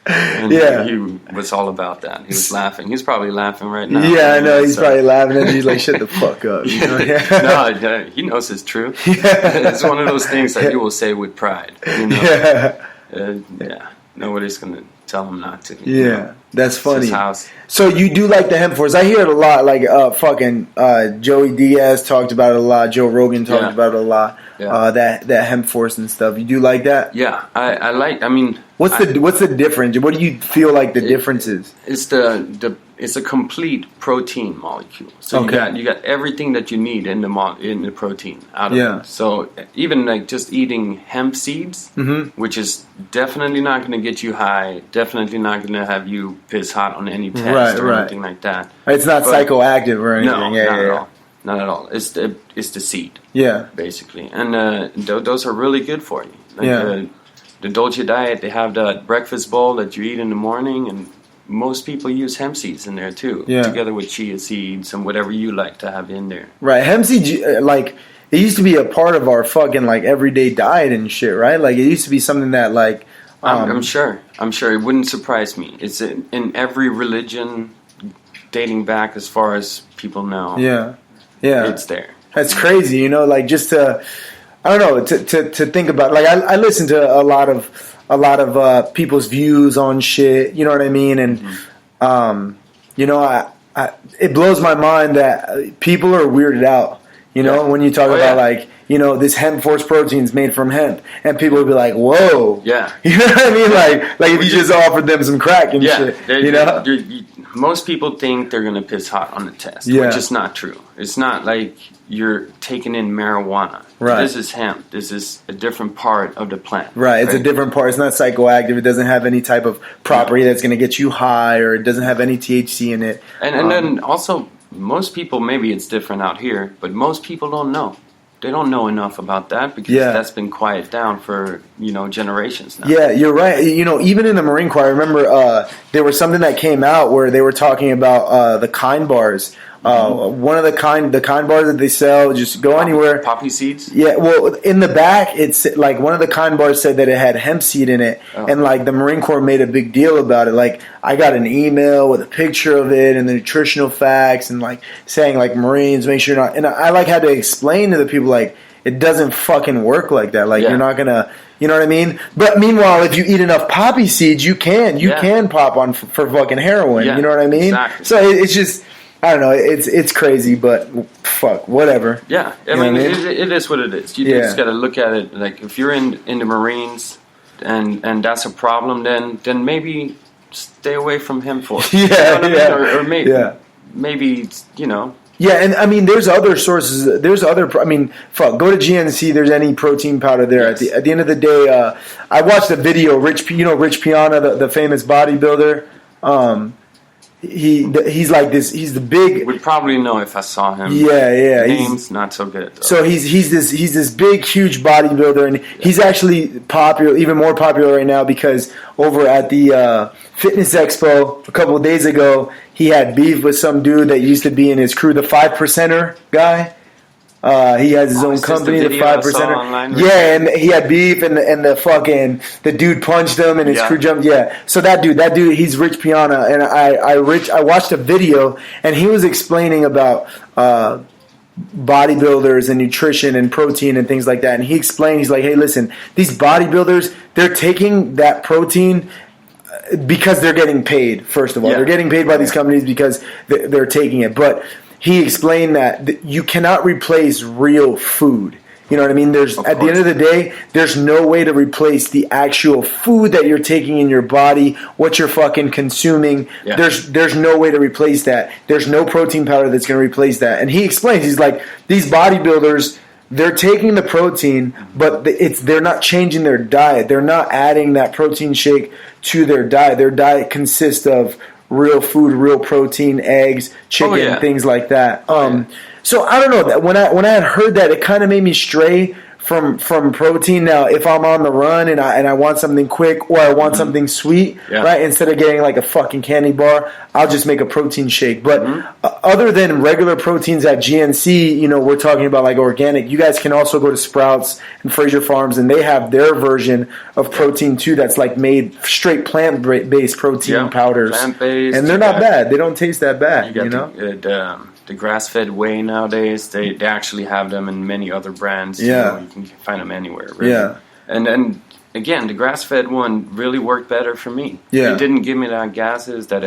And he was all about that. He was laughing. He's probably laughing right now. Yeah, I know. He's probably laughing, and he's like, "Shut the fuck up." You know? No, he knows it's true. It's one of those things that he will say with pride. You know? Nobody's gonna tell him not to. You know? That's funny. His house. So you do like the hemp force? I hear it a lot. Like Joey Diaz talked about it a lot. Joe Rogan talked about it a lot. That hemp force and stuff. You do like that? Yeah, I like. I mean, what's the difference? What do you feel like the difference is? It's a complete protein molecule. So you got everything that you need in the protein out of it. So even like just eating hemp seeds, which is definitely not going to get you high, definitely not going to have you piss hot on any test or anything like that. It's not psychoactive or anything. No, not at all. Not at all. It's the seed. Yeah. Basically, and those are really good for you. Like the Dolce diet, they have that breakfast bowl that you eat in the morning, and most people use hemp seeds in there too, together with chia seeds and whatever you like to have in there. Right, hemp seeds, like it used to be a part of our fucking like everyday diet and shit, right? Like it used to be something that like I'm sure it wouldn't surprise me. It's in every religion dating back as far as people know. Yeah, it's there. That's crazy, you know. Like just to, I don't know, to think about. Like I listen to a lot of people's views on shit. You know what I mean? And you know, I it blows my mind that people are weirded out. You know, when you talk about like, you know, this hemp force protein is made from hemp, and people will be like, "Whoa!" Yeah, you know what I mean? Like if you just offered them some crack and shit, you know. Most people think they're gonna piss hot on the test, which is not true. It's not like you're taking in marijuana. Right. This is hemp. This is a different part of the plant. Right. It's a different part. It's not psychoactive. It doesn't have any type of property that's gonna get you high, or it doesn't have any THC in it. And then also, most people, maybe it's different out here, but most people don't know. They don't know enough about that because that's been quieted down for, you know, generations now. Yeah, you're right. You know, even in the Marine Corps, I remember there was something that came out where they were talking about the kind bars. One of the kind bars that they sell, just go anywhere. Poppy seeds? Yeah, well, in the back, it's like one of the kind bars said that it had hemp seed in it, and like the Marine Corps made a big deal about it. Like I got an email with a picture of it and the nutritional facts, and like saying like Marines, make sure you're not. And I like had to explain to the people like it doesn't fucking work like that. Like you're not gonna. You know what I mean? But meanwhile, if you eat enough poppy seeds, you can pop on for fucking heroin. You know what I mean? Exactly. So it's just. I don't know. It's crazy, but fuck, whatever. Yeah, I mean, it is what it is. You just got to look at it like if you're in the Marines and that's a problem, then maybe stay away from him for it. You know what I mean? Or maybe you know. Yeah, and I mean, there's other sources. There's other. I mean, fuck. Go to GNC. There's any protein powder there. Yes. At the end of the day, I watched a video. Rich Piana, the famous bodybuilder. He's like this. He's the big. Would probably know if I saw him. Yeah. Name's not so good. Though. So he's this big, huge bodybuilder, and he's actually popular, even more popular right now because over at the Fitness Expo a couple of days ago, he had beef with some dude that used to be in his crew, the 5%er guy. He has his own company, the 5%er. Yeah, and he had beef, and the dude punched him, and his crew jumped. Yeah, so that dude, he's Rich Piana, and I watched a video, and he was explaining about bodybuilders and nutrition and protein and things like that, and he explained, he's like, hey, listen, these bodybuilders, they're taking that protein because they're getting paid. First of all, they're getting paid by these companies because they're taking it, but. He explained that you cannot replace real food. You know what I mean? At the end of the day, there's no way to replace the actual food that you're taking in your body, what you're fucking consuming. Yeah. There's no way to replace that. There's no protein powder that's going to replace that. And he explains, he's like, these bodybuilders, they're taking the protein, but they're not changing their diet. They're not adding that protein shake to their diet. Their diet consists of real food, real protein, eggs, chicken, things like that. So I don't know. When I had heard that, it kind of made me stray from protein. Now, if I'm on the run and I want something quick or I want something sweet, right? Instead of getting like a fucking candy bar, I'll just make a protein shake. But other than regular proteins at GNC, you know, we're talking about like organic. You guys can also go to Sprouts and Fraser Farms, and they have their version of protein too. That's like made straight plant-based protein powders, plant-based, and they're not bad. They don't taste that bad. You know. The grass-fed whey nowadays, they actually have them in many other brands. You know, you can find them anywhere. Really. Yeah. And again, the grass-fed one really worked better for me. Yeah. It didn't give me that gases that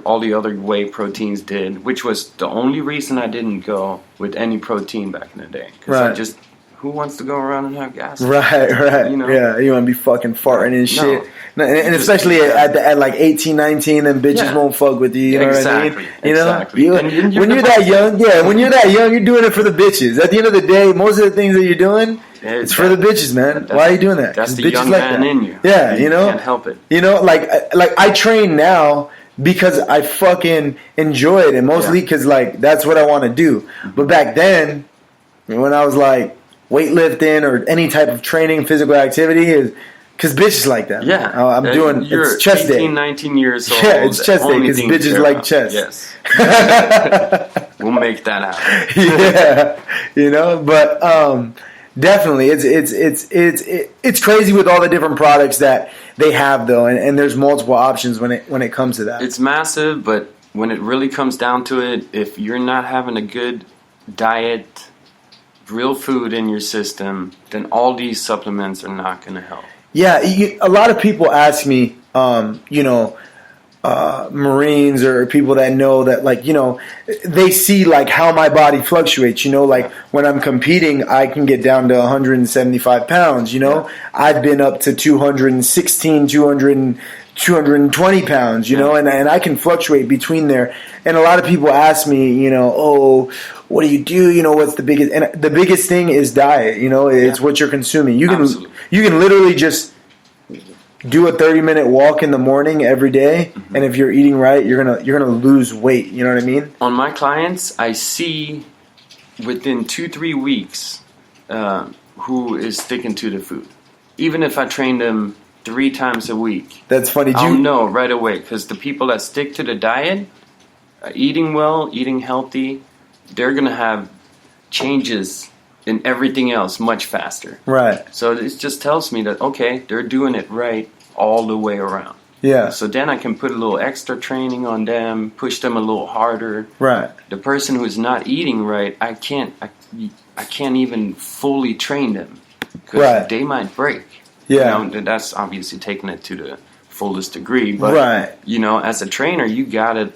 all the other whey proteins did, which was the only reason I didn't go with any protein back in the day. Because who wants to go around and have gas? Right. You know? Yeah, you want to be fucking farting and shit. And especially at like 18, 19, and bitches won't fuck with you. You know what I mean? You know, when you're that young, you're doing it for the bitches. At the end of the day, most of the things that you're doing, it's for the bitches, man. Why are you doing that? That's the young man in you. Yeah, you know, can't help it. You know, like I train now because I fucking enjoy it, and mostly because like that's what I want to do. But back then, when I was like weightlifting or any type of training, physical activity, is because bitches like that. Yeah. I'm doing, it's chest 18, day. 19 years old. Yeah, it's chest day because bitches like chest. Yes. We'll make that happen. Yeah. You know, but definitely it's crazy with all the different products that they have though, and there's multiple options when it comes to that. It's massive, but when it really comes down to it, if you're not having a good diet, real food in your system, then all these supplements are not going to help. Yeah, a lot of people ask me, you know, Marines or people that know that, like, you know, they see like how my body fluctuates. You know, like when I'm competing, I can get down to 175 pounds. You know, I've been up to 216, 220 pounds. You know, and I can fluctuate between there. And a lot of people ask me, you know, oh, what do? You know, what's the biggest? And the biggest thing is diet. You know, it's what you're consuming. You can literally just do a 30-minute walk in the morning every day, and if you're eating right, you're gonna lose weight. You know what I mean? On my clients, I see within 2-3 weeks who is sticking to the food. Even if I train them 3 times a week, that's funny. I'll know right away, because the people that stick to the diet, eating well, eating healthy, they're going to have changes in everything else much faster. Right. So it just tells me that, okay, they're doing it right all the way around. Yeah. So then I can put a little extra training on them, push them a little harder. Right. The person who's not eating right, I can't even fully train them, because they might break. Yeah. You know, that's obviously taking it to the fullest degree, but you know, as a trainer, you gotta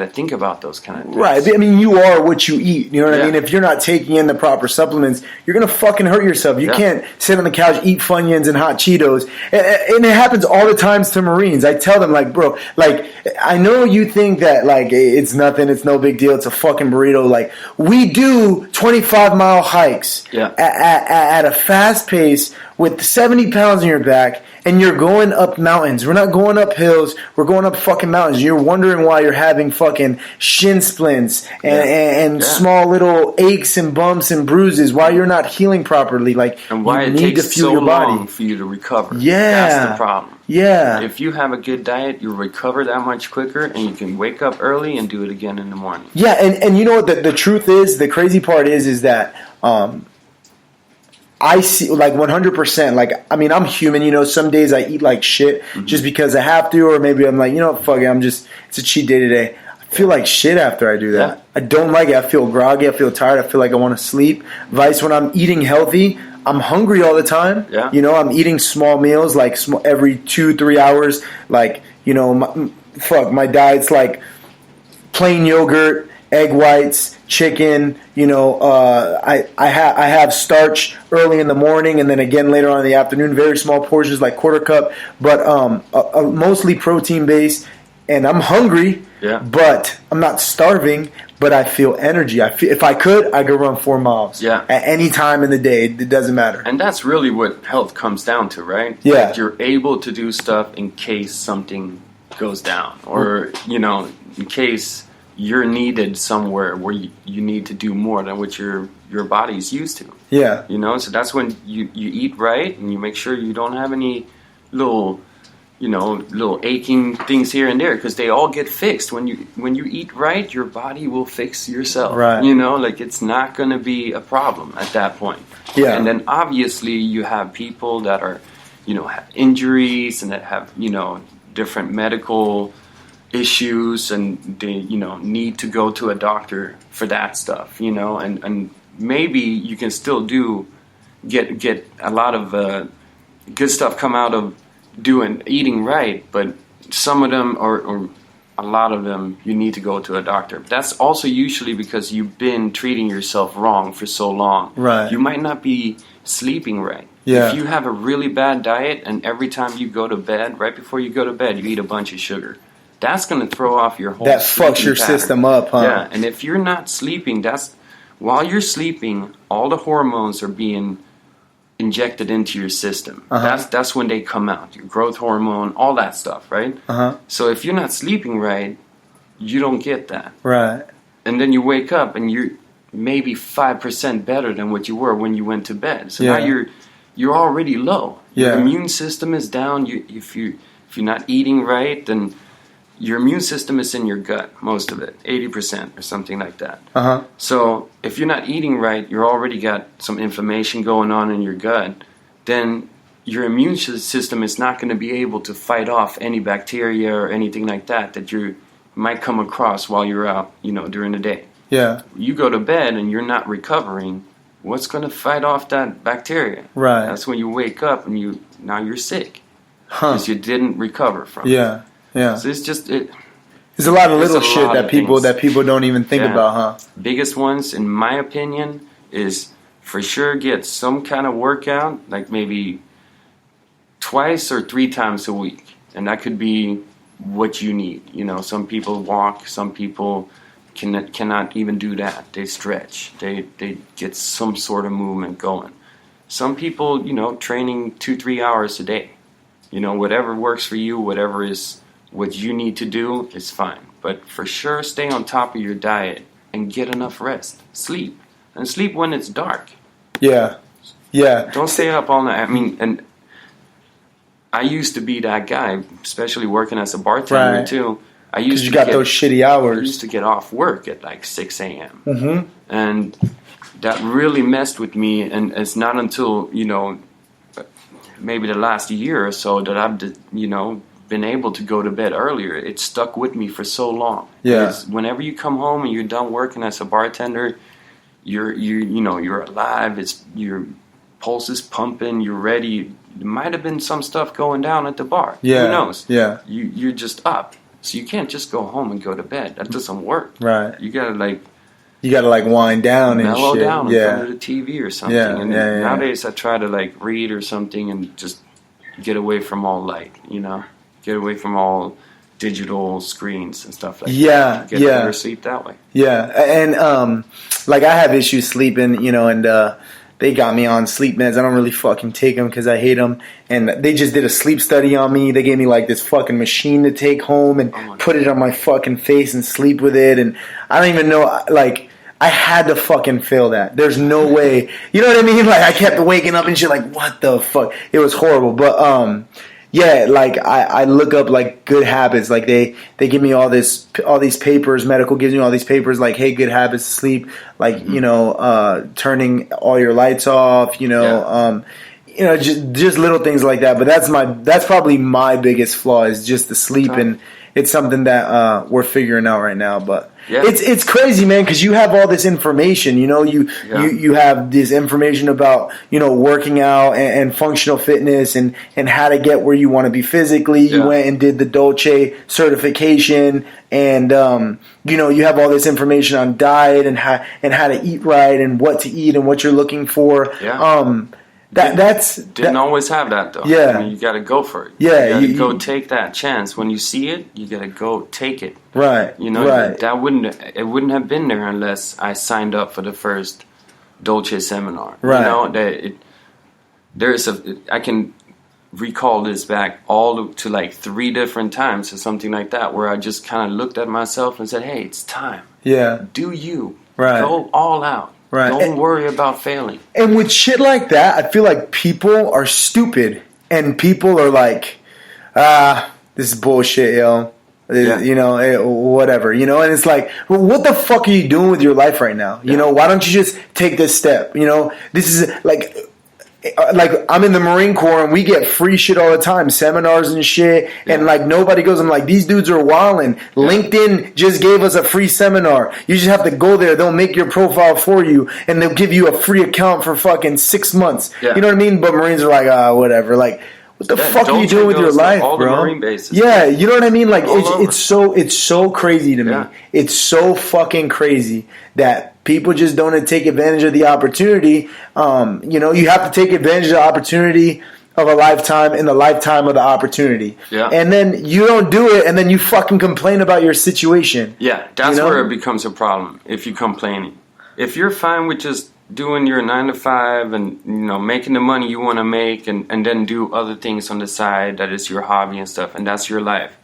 think about those kind of things. Right. I mean, you are what you eat. You know what I mean? If you're not taking in the proper supplements, you're gonna fucking hurt yourself. You can't sit on the couch, eat Funyuns and hot Cheetos, and it happens all the times to Marines. I tell them, like, bro, like, I know you think that like it's nothing, it's no big deal, it's a fucking burrito. Like, we do 25-mile hikes at a fast pace with 70 pounds on your back, and you're going up mountains. We're not going up hills. We're going up fucking mountains. You're wondering why you're having fucking shin splints and small little aches and bumps and bruises, why you're not healing properly. Like, and why you it need takes to fuel so your body long for you to recover. Yeah. That's the problem. Yeah. If you have a good diet, you'll recover that much quicker, and you can wake up early and do it again in the morning. Yeah, and you know what the truth is? The crazy part is that I see, like, 100%, like, I mean, I'm human, you know, some days I eat like shit just because I have to, or maybe I'm like, you know, fuck it, it's a cheat day today. I feel like shit after I do that. I don't like it. I feel groggy, I feel tired, I feel like I want to sleep. Vice, when I'm eating healthy, I'm hungry all the time. Yeah. You know, I'm eating small meals, like, every 2-3 hours, like, you know, my diet's like plain yogurt, egg whites, chicken. I have starch early in the morning, and then again later on in the afternoon. Very small portions, like quarter cup, but mostly protein based. And I'm hungry, but I'm not starving. But I feel energy. If I could run 4 miles. Yeah. At any time in the day. It doesn't matter. And that's really what health comes down to, right? Yeah. Like you're able to do stuff in case something goes down, or in case you're needed somewhere where you need to do more than what your body's used to. Yeah. So that's when you eat right and you make sure you don't have any little aching things here and there, because they all get fixed when you eat right. Your body will fix yourself. Right. Like it's not going to be a problem at that point. Yeah. And then obviously you have people that are, have injuries and that have, different medical issues, and they, need to go to a doctor for that stuff, and maybe you can still get a lot of good stuff come out of eating right, but some of them or a lot of them you need to go to a doctor. But that's also usually because you've been treating yourself wrong for so long. Right. You might not be sleeping right. Yeah. If you have a really bad diet and every time you go to bed, right before you go to bed, you eat a bunch of sugar, that's going to throw off your whole That fucks your pattern. system up, huh? Yeah, and if you're not sleeping, while you're sleeping, all the hormones are being injected into your system. That's when they come out. Your growth hormone, all that stuff, right? So if you're not sleeping right, you don't get that. Right. And then you wake up and you're maybe 5% better than what you were when you went to bed. So now you're already low. Yeah. Your immune system is down. If you're not eating right, then your immune system is in your gut, most of it, 80% or something like that. So if you're not eating right, you're already got some inflammation going on in your gut, then your immune system is not going to be able to fight off any bacteria or anything like that you might come across while you're out, during the day. Yeah. You go to bed and you're not recovering, what's going to fight off that bacteria? Right. That's when you wake up and now you're sick because you didn't recover from it. Yeah. So it's just there's a lot of little shit that people don't even think about, huh? Biggest ones, in my opinion, is for sure get some kind of workout, like maybe twice or 3 times a week, and that could be what you need. Some people walk, some people cannot even do that. They stretch, they get some sort of movement going. Some people, training 2-3 hours a day. Whatever works for you, whatever is what you need to do is fine. But for sure, stay on top of your diet and get enough rest. Sleep. And sleep when it's dark. Yeah. Don't stay up all night. I mean, and I used to be that guy, especially working as a bartender too. Because you got those shitty hours. I used to get off work at like 6 a.m. And that really messed with me. And it's not until, maybe the last year or so that I've, been able to go to bed earlier. It stuck with me for so long. Yeah. Because whenever you come home and you're done working as a bartender, you're alive. Your pulse is pumping. You're ready. There might have been some stuff going down at the bar. Yeah. Who knows? Yeah. You're just up. So you can't just go home and go to bed. That doesn't work. Right. You gotta wind down and mellow shit. down in front of the TV or something. Yeah. And nowadays I try to read or something and just get away from all light. Get away from all digital screens and stuff like that. Get better sleep that way. Yeah. And I have issues sleeping, and they got me on sleep meds. I don't really fucking take them because I hate them. And they just did a sleep study on me. They gave me this fucking machine to take home and put it on my fucking face and sleep with it. And I don't even know, I had to fucking feel that. There's no way. You know what I mean? I kept waking up and shit what the fuck? It was horrible. But, I look up good habits. They give me all these papers. Medical gives me all these papers. Hey, good habits to sleep. Turning all your lights off. Just little things like that. But that's probably my biggest flaw is just the sleep, and it's something that we're figuring out right now. But Yeah. It's crazy, man, because you have all this information. You have this information about working out and functional fitness and how to get where you want to be physically. You went and did the Dolce certification, and you have all this information on diet and how to eat right and what to eat and what you're looking for. Yeah. Didn't always have that though. Yeah. I mean, you got to go for it. Yeah. You go take that chance. When you see it, you got to go take it. Right. Right. That wouldn't have been there unless I signed up for the first Dolce seminar. Right. I can recall this back all to like 3 different times or something like that, where I just kind of looked at myself and said, "Hey, it's time. Yeah. Do you. Right. Go all out. Right. Don't worry about failing." And with shit like that, I feel like people are stupid, and people are like, this is bullshit, yo. Whatever, and it's like, what the fuck are you doing with your life right now? Why don't you just take this step? This is like I'm in the Marine Corps and we get free shit all the time, seminars and shit, and like nobody goes. I'm like, these dudes are wilding. LinkedIn just gave us a free seminar. You just have to go there. They'll make your profile for you and they'll give you a free account for fucking 6 months. You know what I mean? But Marines are like, whatever. Like, what the fuck are you doing with your life, all bro? The Marine bases. Yeah, you know what I mean? Like, it's so crazy to me. Yeah. It's so fucking crazy that people just don't take advantage of the opportunity. You have to take advantage of the opportunity of a lifetime in the lifetime of the opportunity. Yeah. And then you don't do it, and then you fucking complain about your situation. Yeah, that's where it becomes a problem, if you're complaining. If you're fine with just doing your 9 to 5 and making the money you want to make and then do other things on the side that is your hobby and stuff, and that's your life,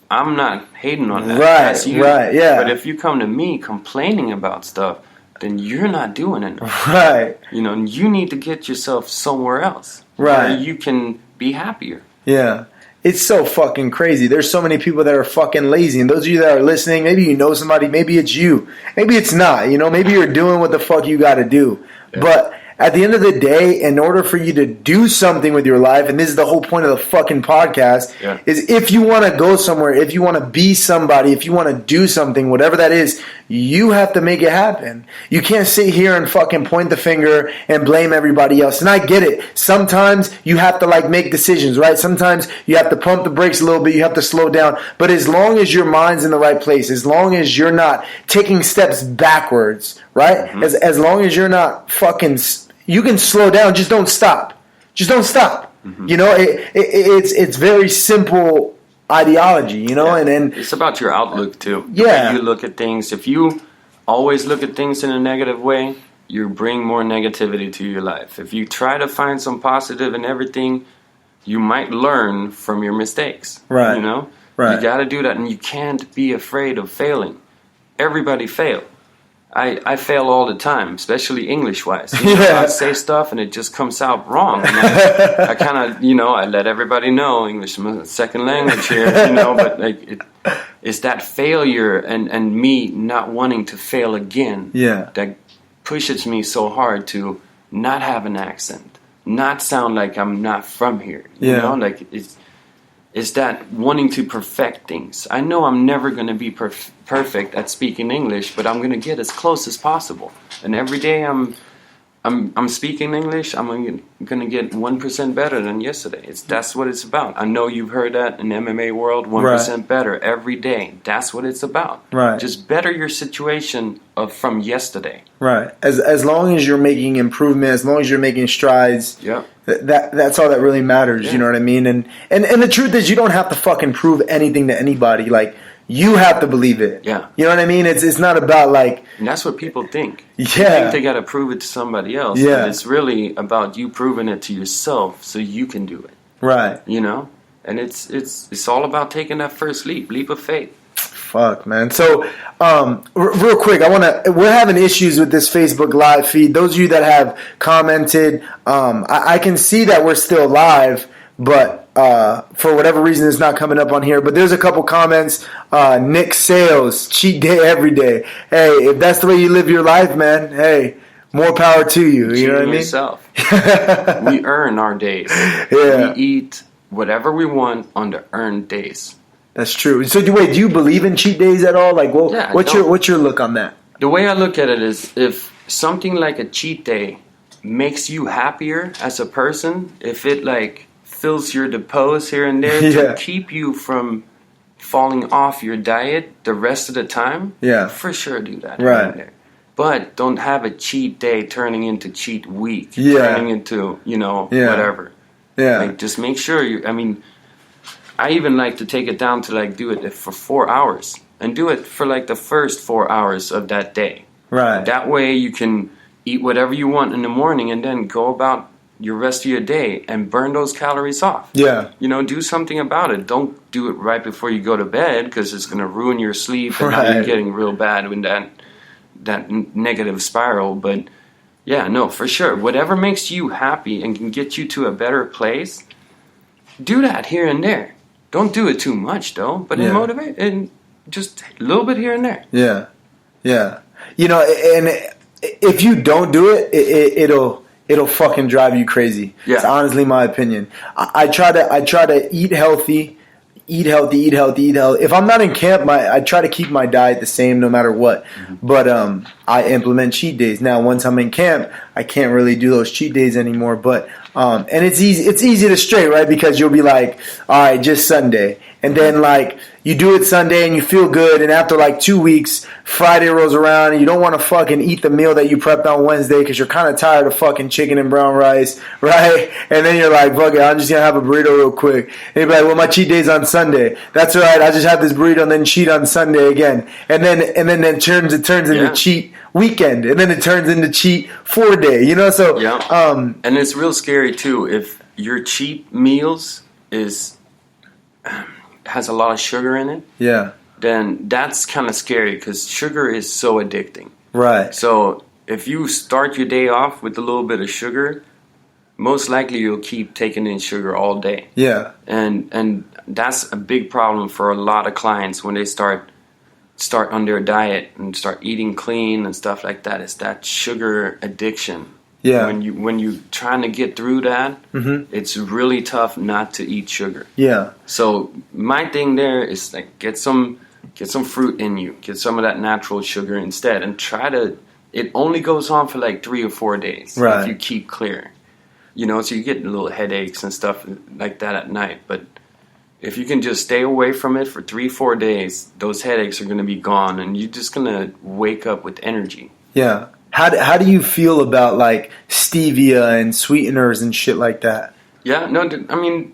I'm not hating on that. Right, that's you. Right, yeah. But if you come to me complaining about stuff, then you're not doing it. Right. You need to get yourself somewhere else. Right. Where you can be happier. Yeah. It's so fucking crazy. There's so many people that are fucking lazy. And those of you that are listening, maybe you know somebody, maybe it's you. Maybe it's not. Maybe you're doing what the fuck you got to do. Yeah. But at the end of the day, in order for you to do something with your life, and this is the whole point of the fucking podcast, is if you want to go somewhere, if you want to be somebody, if you want to do something, whatever that is, you have to make it happen. You can't sit here and fucking point the finger and blame everybody else. And I get it. Sometimes you have to make decisions, right? Sometimes you have to pump the brakes a little bit. You have to slow down. But as long as your mind's in the right place, as long as you're not taking steps backwards, right? Mm-hmm. As long as you're not fucking... You can slow down. Just don't stop. Just don't stop. Mm-hmm. It's very simple ideology, and it's about your outlook too. Yeah. You look at things. If you always look at things in a negative way, you bring more negativity to your life. If you try to find some positive in everything, you might learn from your mistakes. Right. Right. You got to do that, and you can't be afraid of failing. Everybody fails. I fail all the time, especially English-wise. I say stuff and it just comes out wrong. And I kind of, I let everybody know English is my second language here, but it's that failure and me not wanting to fail again that pushes me so hard to not have an accent, not sound like I'm not from here. It's that wanting to perfect things. I know I'm never going to be perfect at speaking English, but I'm going to get as close as possible. And every day I'm speaking English, I'm going to get 1% better than yesterday. That's what it's about. I know you've heard that in the MMA world, 1% better every day. That's what it's about. Right. Just better your situation from yesterday. Right. As long as you're making improvement, as long as you're making strides. Yeah. That's all that really matters. Yeah. You know what I mean? And the truth is, you don't have to fucking prove anything to anybody. You have to believe it. Yeah. You know what I mean? It's not about And that's what people think. Yeah. They think they got to prove it to somebody else. Yeah. But it's really about you proving it to yourself so you can do it. Right. And it's all about taking that first leap of faith. Fuck, man. So, real quick, we're having issues with this Facebook Live feed. Those of you that have commented, I can see that we're still live, but for whatever reason, it's not coming up on here. But there's a couple comments. Nick Sales, cheat day every day. Hey, if that's the way you live your life, man, hey, more power to you. You know what I mean? Yourself. We earn our days. Yeah. We eat whatever we want on the earned days. That's true. So do you believe in cheat days at all? Like, well, Yeah, what's your look on that? The way I look at it is, if something like a cheat day makes you happier as a person, if it like fills your depot here and there to keep you from falling off your diet the rest of the time, for sure do that. Right. But don't have a cheat day turning into cheat week, turning into, whatever. Yeah. Like, just make sure I even like to take it down to like do it for 4 hours and do it for like the first 4 hours of that day. Right. That way you can eat whatever you want in the morning and then go about your rest of your day and burn those calories off. Yeah. Do something about it. Don't do it right before you go to bed, because it's going to ruin your sleep and now you're getting real bad in that negative spiral. But yeah, no, for sure. Whatever makes you happy and can get you to a better place, do that here and there. Don't do it too much though, but motivate and just a little bit here and there. Yeah. Yeah. And if you don't do it, it'll fucking drive you crazy. Yeah. It's honestly my opinion. I try to eat healthy. If I'm not in camp, I try to keep my diet the same no matter what. Mm-hmm. But I implement cheat days. Now, once I'm in camp, I can't really do those cheat days anymore. But and it's easy to stray, right? Because you'll be like, all right, just Sunday. And then like you do it Sunday and you feel good, and after like 2 weeks, Friday rolls around and you don't want to fucking eat the meal that you prepped on Wednesday because you're kind of tired of fucking chicken and brown rice, right? And then you're like, fuck it, I'm just gonna have a burrito real quick. And you're like, well, my cheat day's on Sunday. That's all right. I just have this burrito and then cheat on Sunday again. And then it turns into cheat weekend, and then it turns into cheat 4 day. So and it's real scary too if your cheat meals has a lot of sugar in it. Yeah. Then that's kind of scary because sugar is so addicting. Right. So if you start your day off with a little bit of sugar, most likely you'll keep taking in sugar all day. Yeah. And that's a big problem for a lot of clients when they start on their diet and start eating clean and stuff like that. It's that sugar addiction. Yeah. When you trying to get through that, it's really tough not to eat sugar. Yeah. So my thing there is like get some fruit in you, get some of that natural sugar instead, and try to. It only goes on for like 3 or 4 days if you keep clear. So you get little headaches and stuff like that at night, but if you can just stay away from it for 3-4 days, those headaches are going to be gone, and you're just going to wake up with energy. Yeah. How do you feel about like stevia and sweeteners and shit like that? Yeah, no, I mean,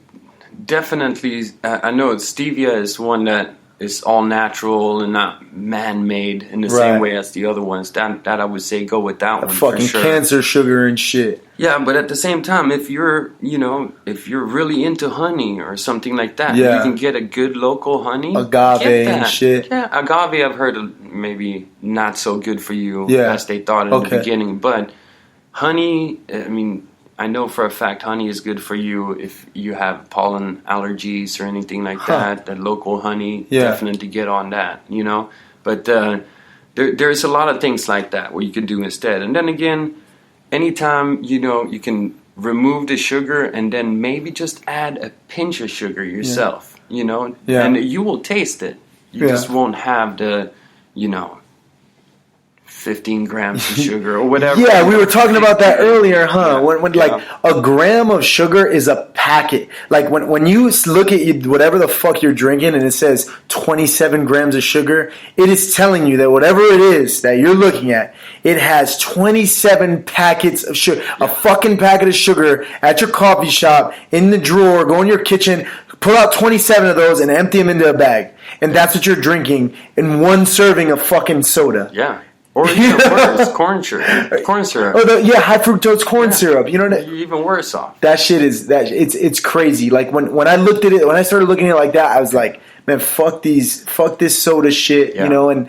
definitely. I know stevia is one that is all natural and not man-made in the same way as the other ones. That I would say go with that one. Fucking for sure. Cancer sugar and shit. Yeah, but at the same time, if you're really into honey or something like that, you can get a good local honey. Agave and shit. Yeah, agave I've heard maybe not so good for you as they thought in the beginning. But honey, I mean, I know for a fact honey is good for you if you have pollen allergies or anything like that. That local honey, definitely get on that, But there's a lot of things like that where you can do instead. And then again, anytime, you can remove the sugar and then maybe just add a pinch of sugar yourself, and you will taste it. You just won't have the, 15 grams of sugar or whatever. Yeah, we were talking about that earlier, huh? When like a gram of sugar is a packet. Like when you look at whatever the fuck you're drinking and it says 27 grams of sugar, it is telling you that whatever it is that you're looking at, it has 27 packets of sugar. A fucking packet of sugar at your coffee shop, in the drawer, go in your kitchen, pull out 27 of those and empty them into a bag. And that's what you're drinking in one serving of fucking soda. Yeah. Or even worse, corn syrup. Oh, high fructose corn syrup. You know what? You're even worse off. That shit is it's crazy. Like when I looked at it, when I started looking at it like that, I was like, man, fuck this soda shit. Yeah.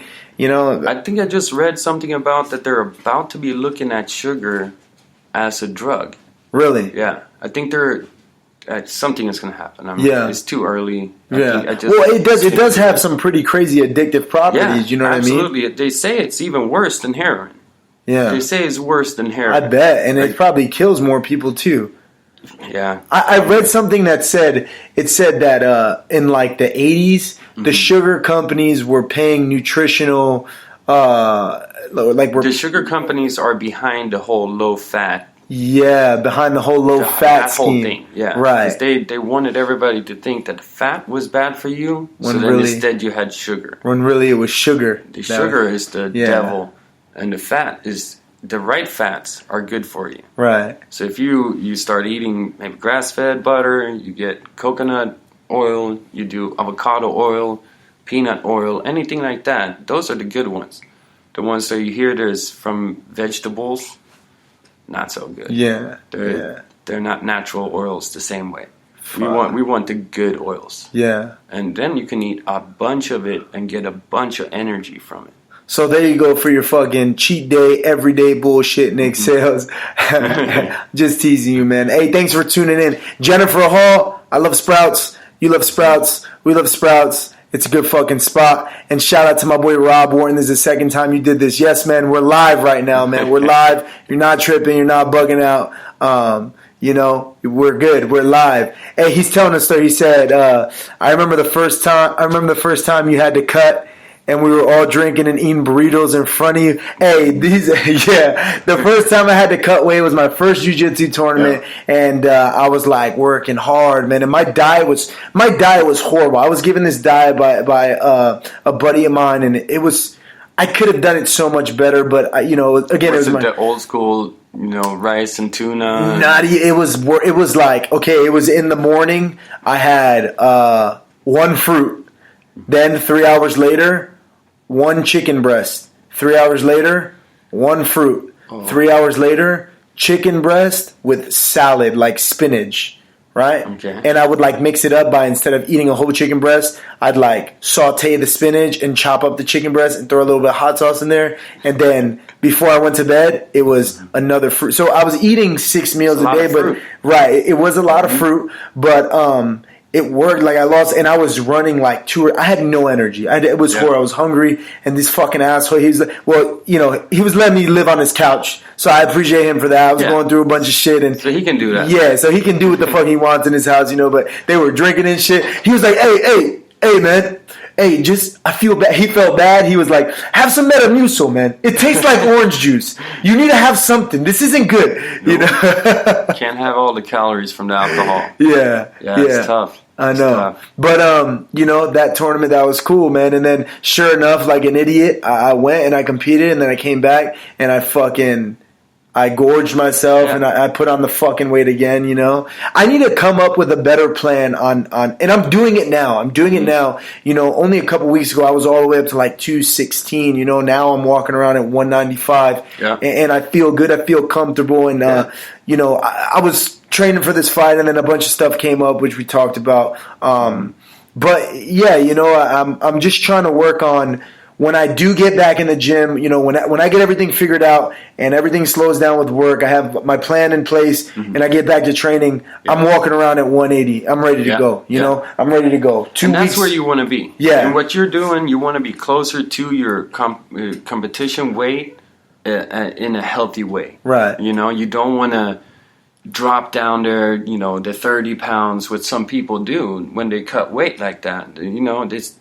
I think I just read something about that they're about to be looking at sugar as a drug. Really? Yeah. I think something is going to happen. It's too early. It does have some pretty crazy addictive properties. You know what I mean? Absolutely. They say it's even worse than heroin. Yeah. They say it's worse than heroin. I bet, and it probably kills more people too. Yeah. I read something that said that in like the 80s the sugar companies were paying nutritional, the sugar companies are behind the whole low fat. Yeah, behind the whole low fat scheme. Whole thing, yeah, right. They wanted everybody to think that fat was bad for you, when so then really, instead you had sugar. When really it was sugar. The sugar is the devil, and the fat is the right fats are good for you. Right. So if you start eating maybe grass-fed butter, you get coconut oil, you do avocado oil, peanut oil, anything like that. Those are the good ones. The ones that you hear there's from vegetables. Not so good. Yeah, they're not natural oils the same way. We want the good oils. Yeah, and then you can eat a bunch of it and get a bunch of energy from it. So there you go for your fucking cheat day, everyday bullshit, Nick Sales. Just teasing you, man. Hey, thanks for tuning in, Jennifer Hall. I love Sprouts. You love Sprouts. We love Sprouts. It's a good fucking spot. And shout out to my boy Rob Warren. This is the second time you did this. Yes, man, we're live right now, man. We're live. You're not tripping. You're not bugging out. You know, we're good. We're live. Hey, he's telling us story. He said, I remember the first time you had to cut and we were all drinking and eating burritos in front of you. Hey, the first time I had to cut weight was my first jiu-jitsu tournament, and I was like working hard, man. And my diet was horrible. I was given this diet by a buddy of mine, and I could have done it so much better, but again, it was the old school, rice and tuna. It was like, okay, it was in the morning. I had one fruit, then 3 hours later, one chicken breast. 3 hours later, one fruit. 3 hours later, chicken breast with salad, like spinach, right? Okay. And I would mix it up by, instead of eating a whole chicken breast, I'd saute the spinach and chop up the chicken breast and throw a little bit of hot sauce in there. And then before I went to bed, it was another fruit. So I was eating 6 meals a day, but right, it was a lot of fruit, but it worked. I lost, and I was running I had no energy. It was horrible. I was hungry, and this fucking asshole, he was letting me live on his couch, so I appreciate him for that. I was going through a bunch of shit, and so he can do that. Yeah, so he can do what the fuck he wants in his house, but they were drinking and shit. He was like, hey, man. Hey, I feel bad. He felt bad. He was like, have some Metamucil, man. It tastes like orange juice. You need to have something. This isn't good. Can't have all the calories from the alcohol. Yeah. It's tough. I know. But, that tournament, that was cool, man. And then, sure enough, like an idiot, I went and I competed, and then I came back and I gorged myself, and I put on the fucking weight again, I need to come up with a better plan on and I'm doing it now. Only a couple weeks ago I was all the way up to 216, now I'm walking around at 195. Yeah. And I feel good. I feel comfortable. And, I was training for this fight, and then a bunch of stuff came up, which we talked about. But yeah, I'm just trying to work on, when I do get back in the gym, when I get everything figured out and everything slows down with work, I have my plan in place, and I get back to training, I'm walking around at 180. I'm ready to go. I'm ready to go. 2 weeks. That's where you want to be. Yeah. And what you're doing, you want to be closer to your competition weight in a healthy way. Right. You don't want to drop down there, the 30 pounds, what some people do when they cut weight like that.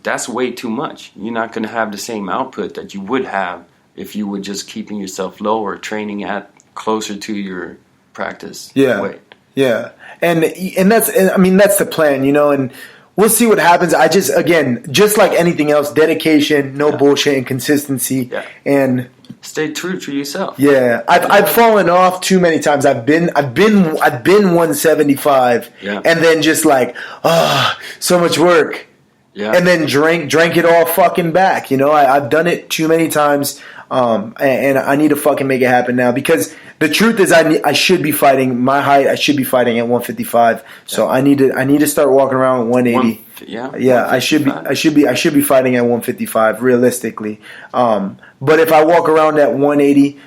That's way too much. You're not going to have the same output that you would have if you were just keeping yourself low or training at closer to your practice weight. Yeah. And that's the plan, and we'll see what happens. I just like anything else, dedication, no bullshit, and consistency, and stay true to yourself. Yeah, I've fallen off too many times. I've been 175, and then just so much work, and then drank it all fucking back. I've done it too many times, and I need to fucking make it happen now, because the truth is I should be fighting my height. I should be fighting at 155. So I need to start walking around at 180. I should be fighting at 155 realistically. But if I walk around at 180,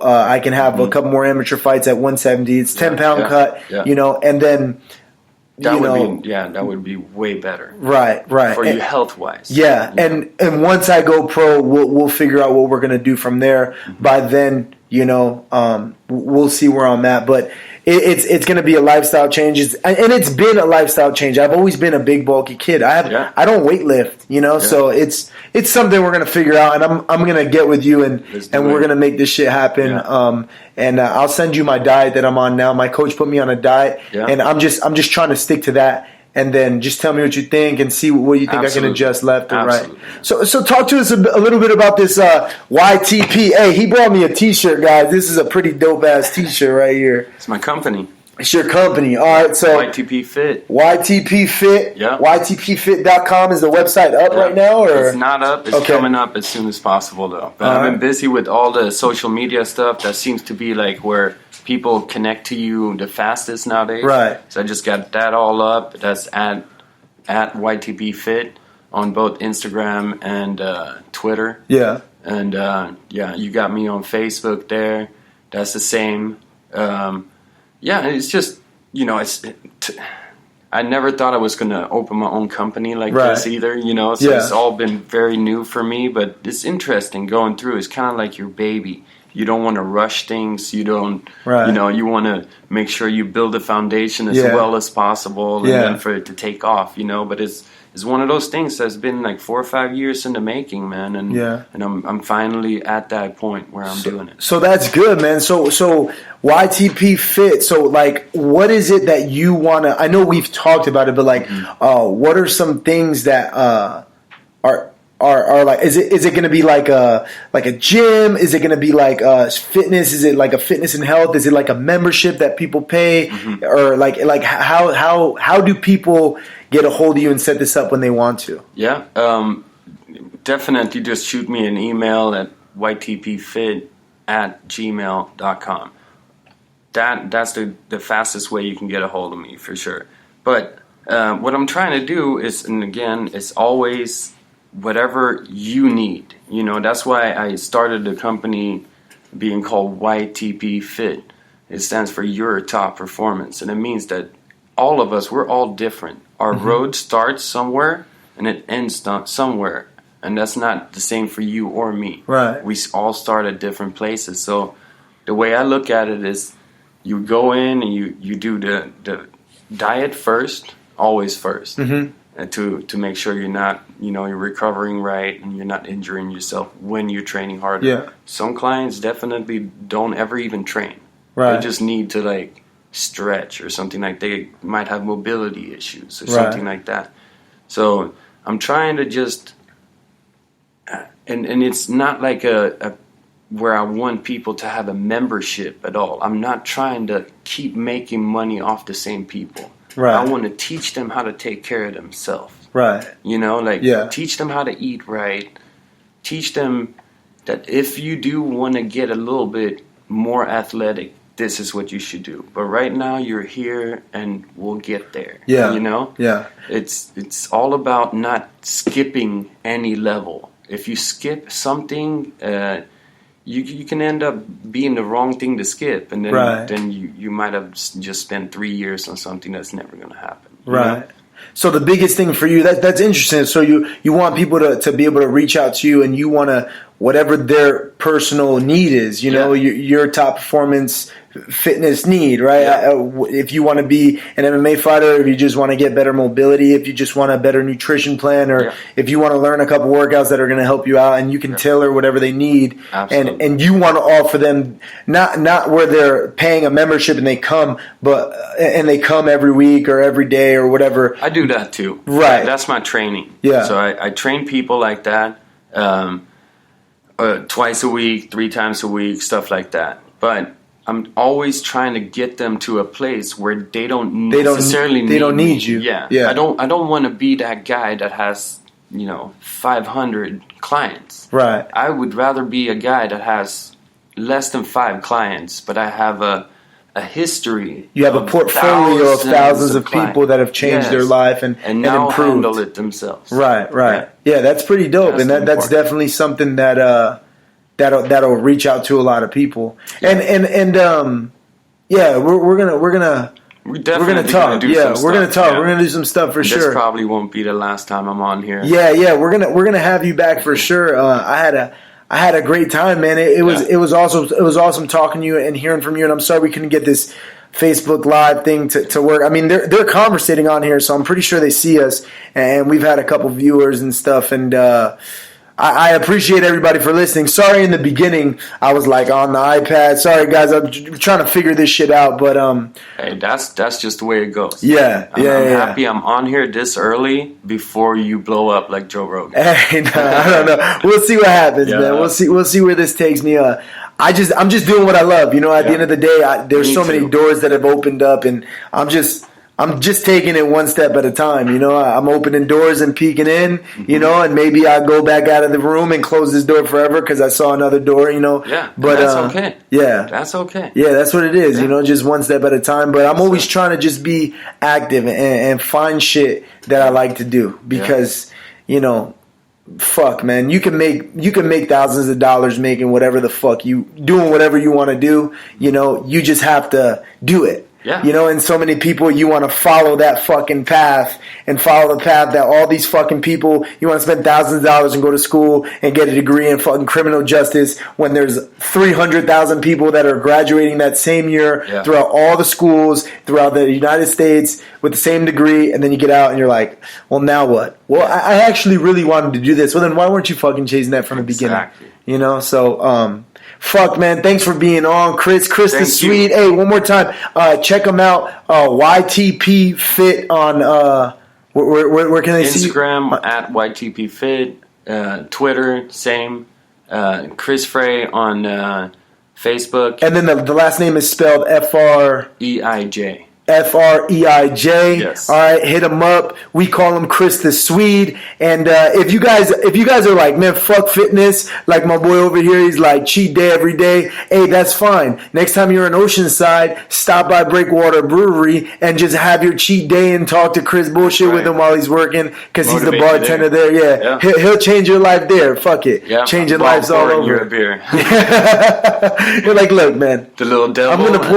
I can have a couple more amateur fights at 170. It's 10-pound cut, and then that would be way better. Right. For you health wise. Yeah, and once I go pro, we'll figure out what we're gonna do from there. By then, we'll see where I'm at. But it's going to be a lifestyle change. And it's been a lifestyle change. I've always been a big, bulky kid. I don't weight lift, so it's something we're going to figure out. And I'm going to get with you and we're going to make this shit happen. Yeah. And I'll send you my diet that I'm on now. My coach put me on a diet, and I'm just trying to stick to that. And then just tell me what you think and see what you think I can adjust left or right. So talk to us a little bit about this YTP. Hey, he brought me a T-shirt, guys. This is a pretty dope-ass T-shirt right here. It's my company. It's your company. All right, so YTP Fit. YTP Fit. Yeah. YTPFit.com is the website up right now? Or? It's not up. It's coming up as soon as possible, though. But I've been busy with all the social media stuff. That seems to be like where people connect to you the fastest nowadays. Right. So I just got that all up. That's at YTP Fit on both Instagram and Twitter. Yeah. And you got me on Facebook there. That's the same. It's just, I never thought I was going to open my own company like this either, So it's all been very new for me, but it's interesting going through. It's kind of like your baby. You don't want to rush things. You don't, you want to make sure you build a foundation as well as possible and then for it to take off, But it's one of those things that's been like 4 or 5 years in the making, man. And I'm finally at that point where I'm doing it. So that's good, man. So YTP Fit. So like, what is it that you want to? I know we've talked about it, but like, what are some things that are like? Is it going to be like a gym? Is it going to be like fitness? Is it like a fitness and health? Is it like a membership that people pay, or like how do people get a hold of you and set this up when they want to? Yeah, definitely just shoot me an email at ytpfit@gmail.com. That's the fastest way you can get a hold of me for sure. But what I'm trying to do is, and again, it's always whatever you need. That's why I started the company being called YTP Fit. It stands for Your Top Performance, and it means that all of us, we're all different. Our road starts somewhere and it ends somewhere, and that's not the same for you or me. Right. We all start at different places. So the way I look at it is, you go in and you do the diet first, always first, to make sure you're not, you're recovering right and you're not injuring yourself when you're training harder. Yeah. Some clients definitely don't ever even train. Right. They just need to like stretch or something, like they might have mobility issues or something like that. So I'm trying to just, and it's not like a where I want people to have a membership at all. I'm not trying to keep making money off the same people. Right. I want to teach them how to take care of themselves. Right. Teach them how to eat right. Teach them that if you do want to get a little bit more athletic, this is what you should do. But right now you're here and we'll get there. Yeah. Yeah. It's all about not skipping any level. If you skip something, you can end up being the wrong thing to skip, and then you might have just spent 3 years on something that's never going to happen. Right. So the biggest thing for you, that's interesting. So you want people to be able to reach out to you, and you want to, whatever their personal need is, your top performance fitness need, right? Yeah. If you want to be an MMA fighter, if you just want to get better mobility, if you just want a better nutrition plan, or if you want to learn a couple workouts that are going to help you out, and you can tailor whatever they need. Absolutely. And you want to offer them not where they're paying a membership and they come, but and they come every week or every day or whatever. I do that too. Right. That's my training. Yeah. So I train people like that, twice a week, 3 times a week, stuff like that. But I'm always trying to get them to a place where they don't necessarily need you. Yeah. I don't want to be that guy that has 500 clients. Right. I would rather be a guy that has less than 5 clients, but I have a history. You have a portfolio of thousands of people that have changed their life and now improved. Handle it themselves. Right. Yeah, that's pretty dope, and that's definitely something that'll reach out to a lot of people. Yeah. We're gonna talk. We're gonna talk. We're gonna do some stuff for sure. This probably won't be the last time I'm on here. Yeah. We're gonna have you back for sure. I I had a great time, man. It was awesome talking to you and hearing from you. And I'm sorry we couldn't get this Facebook Live thing to work. I mean, they're conversating on here, so I'm pretty sure they see us, and we've had a couple viewers and stuff, and I appreciate everybody for listening. Sorry in the beginning I was like on the iPad. Sorry guys, I'm trying to figure this shit out, but hey, that's just the way it goes. Yeah, I'm happy I'm on here this early before you blow up like Joe Rogan. Hey, no, I don't know. We'll see what happens, man. We'll see where this takes me. I'm just doing what I love. You know, at the end of the day, there's so many doors that have opened up, and I'm just taking it one step at a time. You know, I'm opening doors and peeking in, you know, and maybe I go back out of the room and close this door forever because I saw another door, you know. Yeah, but that's okay. Yeah. That's okay. Yeah, that's what it is, you know, just one step at a time. But I'm always trying to just be active and find shit that I like to do because, you know, fuck, man, you can make thousands of dollars making whatever the fuck doing whatever you want to do. You know, you just have to do it. Yeah. You know, and so many people, you want to follow that fucking path and follow the path that all these fucking people, you want to spend thousands of dollars and go to school and get a degree in fucking criminal justice when there's 300,000 people that are graduating that same year throughout all the schools throughout the United States with the same degree, and then you get out and you're like, well, now what? Well, I actually really wanted to do this. Well, then why weren't you fucking chasing that from the beginning? Exactly. You know, so, fuck, man. Thanks for being on, Kris the Swede. Hey, one more time. Check them out. YTP Fit on where can they see you? Instagram at YTP Fit. Twitter, same. Kris Freij on Facebook. And then the last name is spelled Freij. Freij. Yes. All right, hit him up. We call him Kris the Swede. And if you guys are like, man, fuck fitness, like my boy over here, he's like cheat day every day. Hey, that's fine. Next time you're in Oceanside, stop by Breakwater Brewery and just have your cheat day and talk to Kris bullshit with him while he's working because he's the bartender there. Yeah. He'll change your life there. Fuck it. Yeah, changing lives all over. You're a beer. You're like, look, man. The little devil. I'm gonna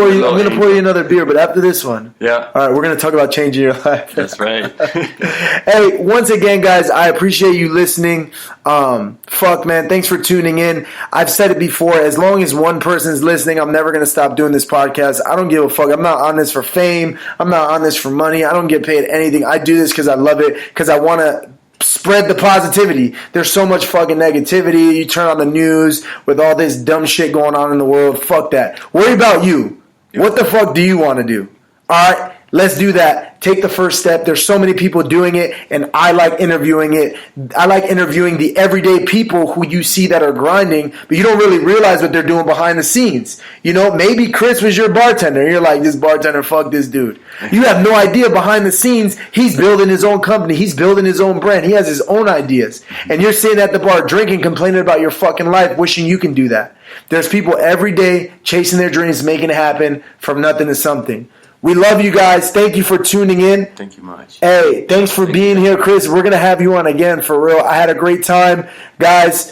pour you another beer, but after this one. Yeah. All right, we're going to talk about changing your life. That's right. Hey, once again, guys, I appreciate you listening. Fuck, man, thanks for tuning in. I've said it before, as long as one person's listening, I'm never going to stop doing this podcast. I don't give a fuck. I'm not on this for fame. I'm not on this for money. I don't get paid anything. I do this because I love it, because I want to spread the positivity. There's so much fucking negativity. You turn on the news with all this dumb shit going on in the world. Fuck that. Worry about you. What the fuck do you want to do? All right, let's do that. Take the first step. There's so many people doing it, and I like interviewing it. I like interviewing the everyday people who you see that are grinding, but you don't really realize what they're doing behind the scenes. You know, maybe Kris was your bartender. You're like, this bartender, fuck this dude. You have no idea behind the scenes, he's building his own company. He's building his own brand. He has his own ideas. And you're sitting at the bar drinking, complaining about your fucking life, wishing you can do that. There's people every day chasing their dreams, making it happen from nothing to something. We love you guys. Thank you for tuning in. Thank you much. Hey, thanks for being here, Kris. We're going to have you on again, for real. I had a great time. Guys,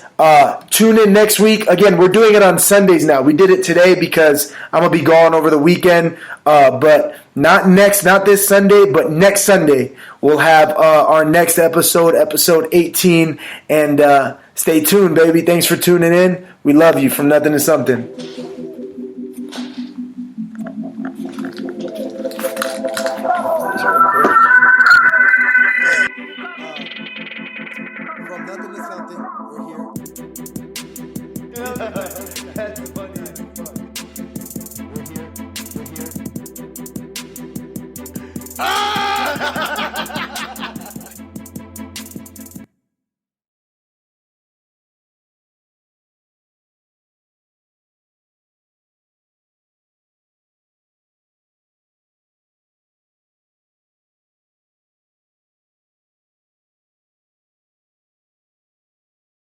tune in next week. Again, we're doing it on Sundays now. We did it today because I'm going to be gone over the weekend. But not this Sunday, but next Sunday, we'll have our next episode 18. And stay tuned, baby. Thanks for tuning in. We love you from nothing to something.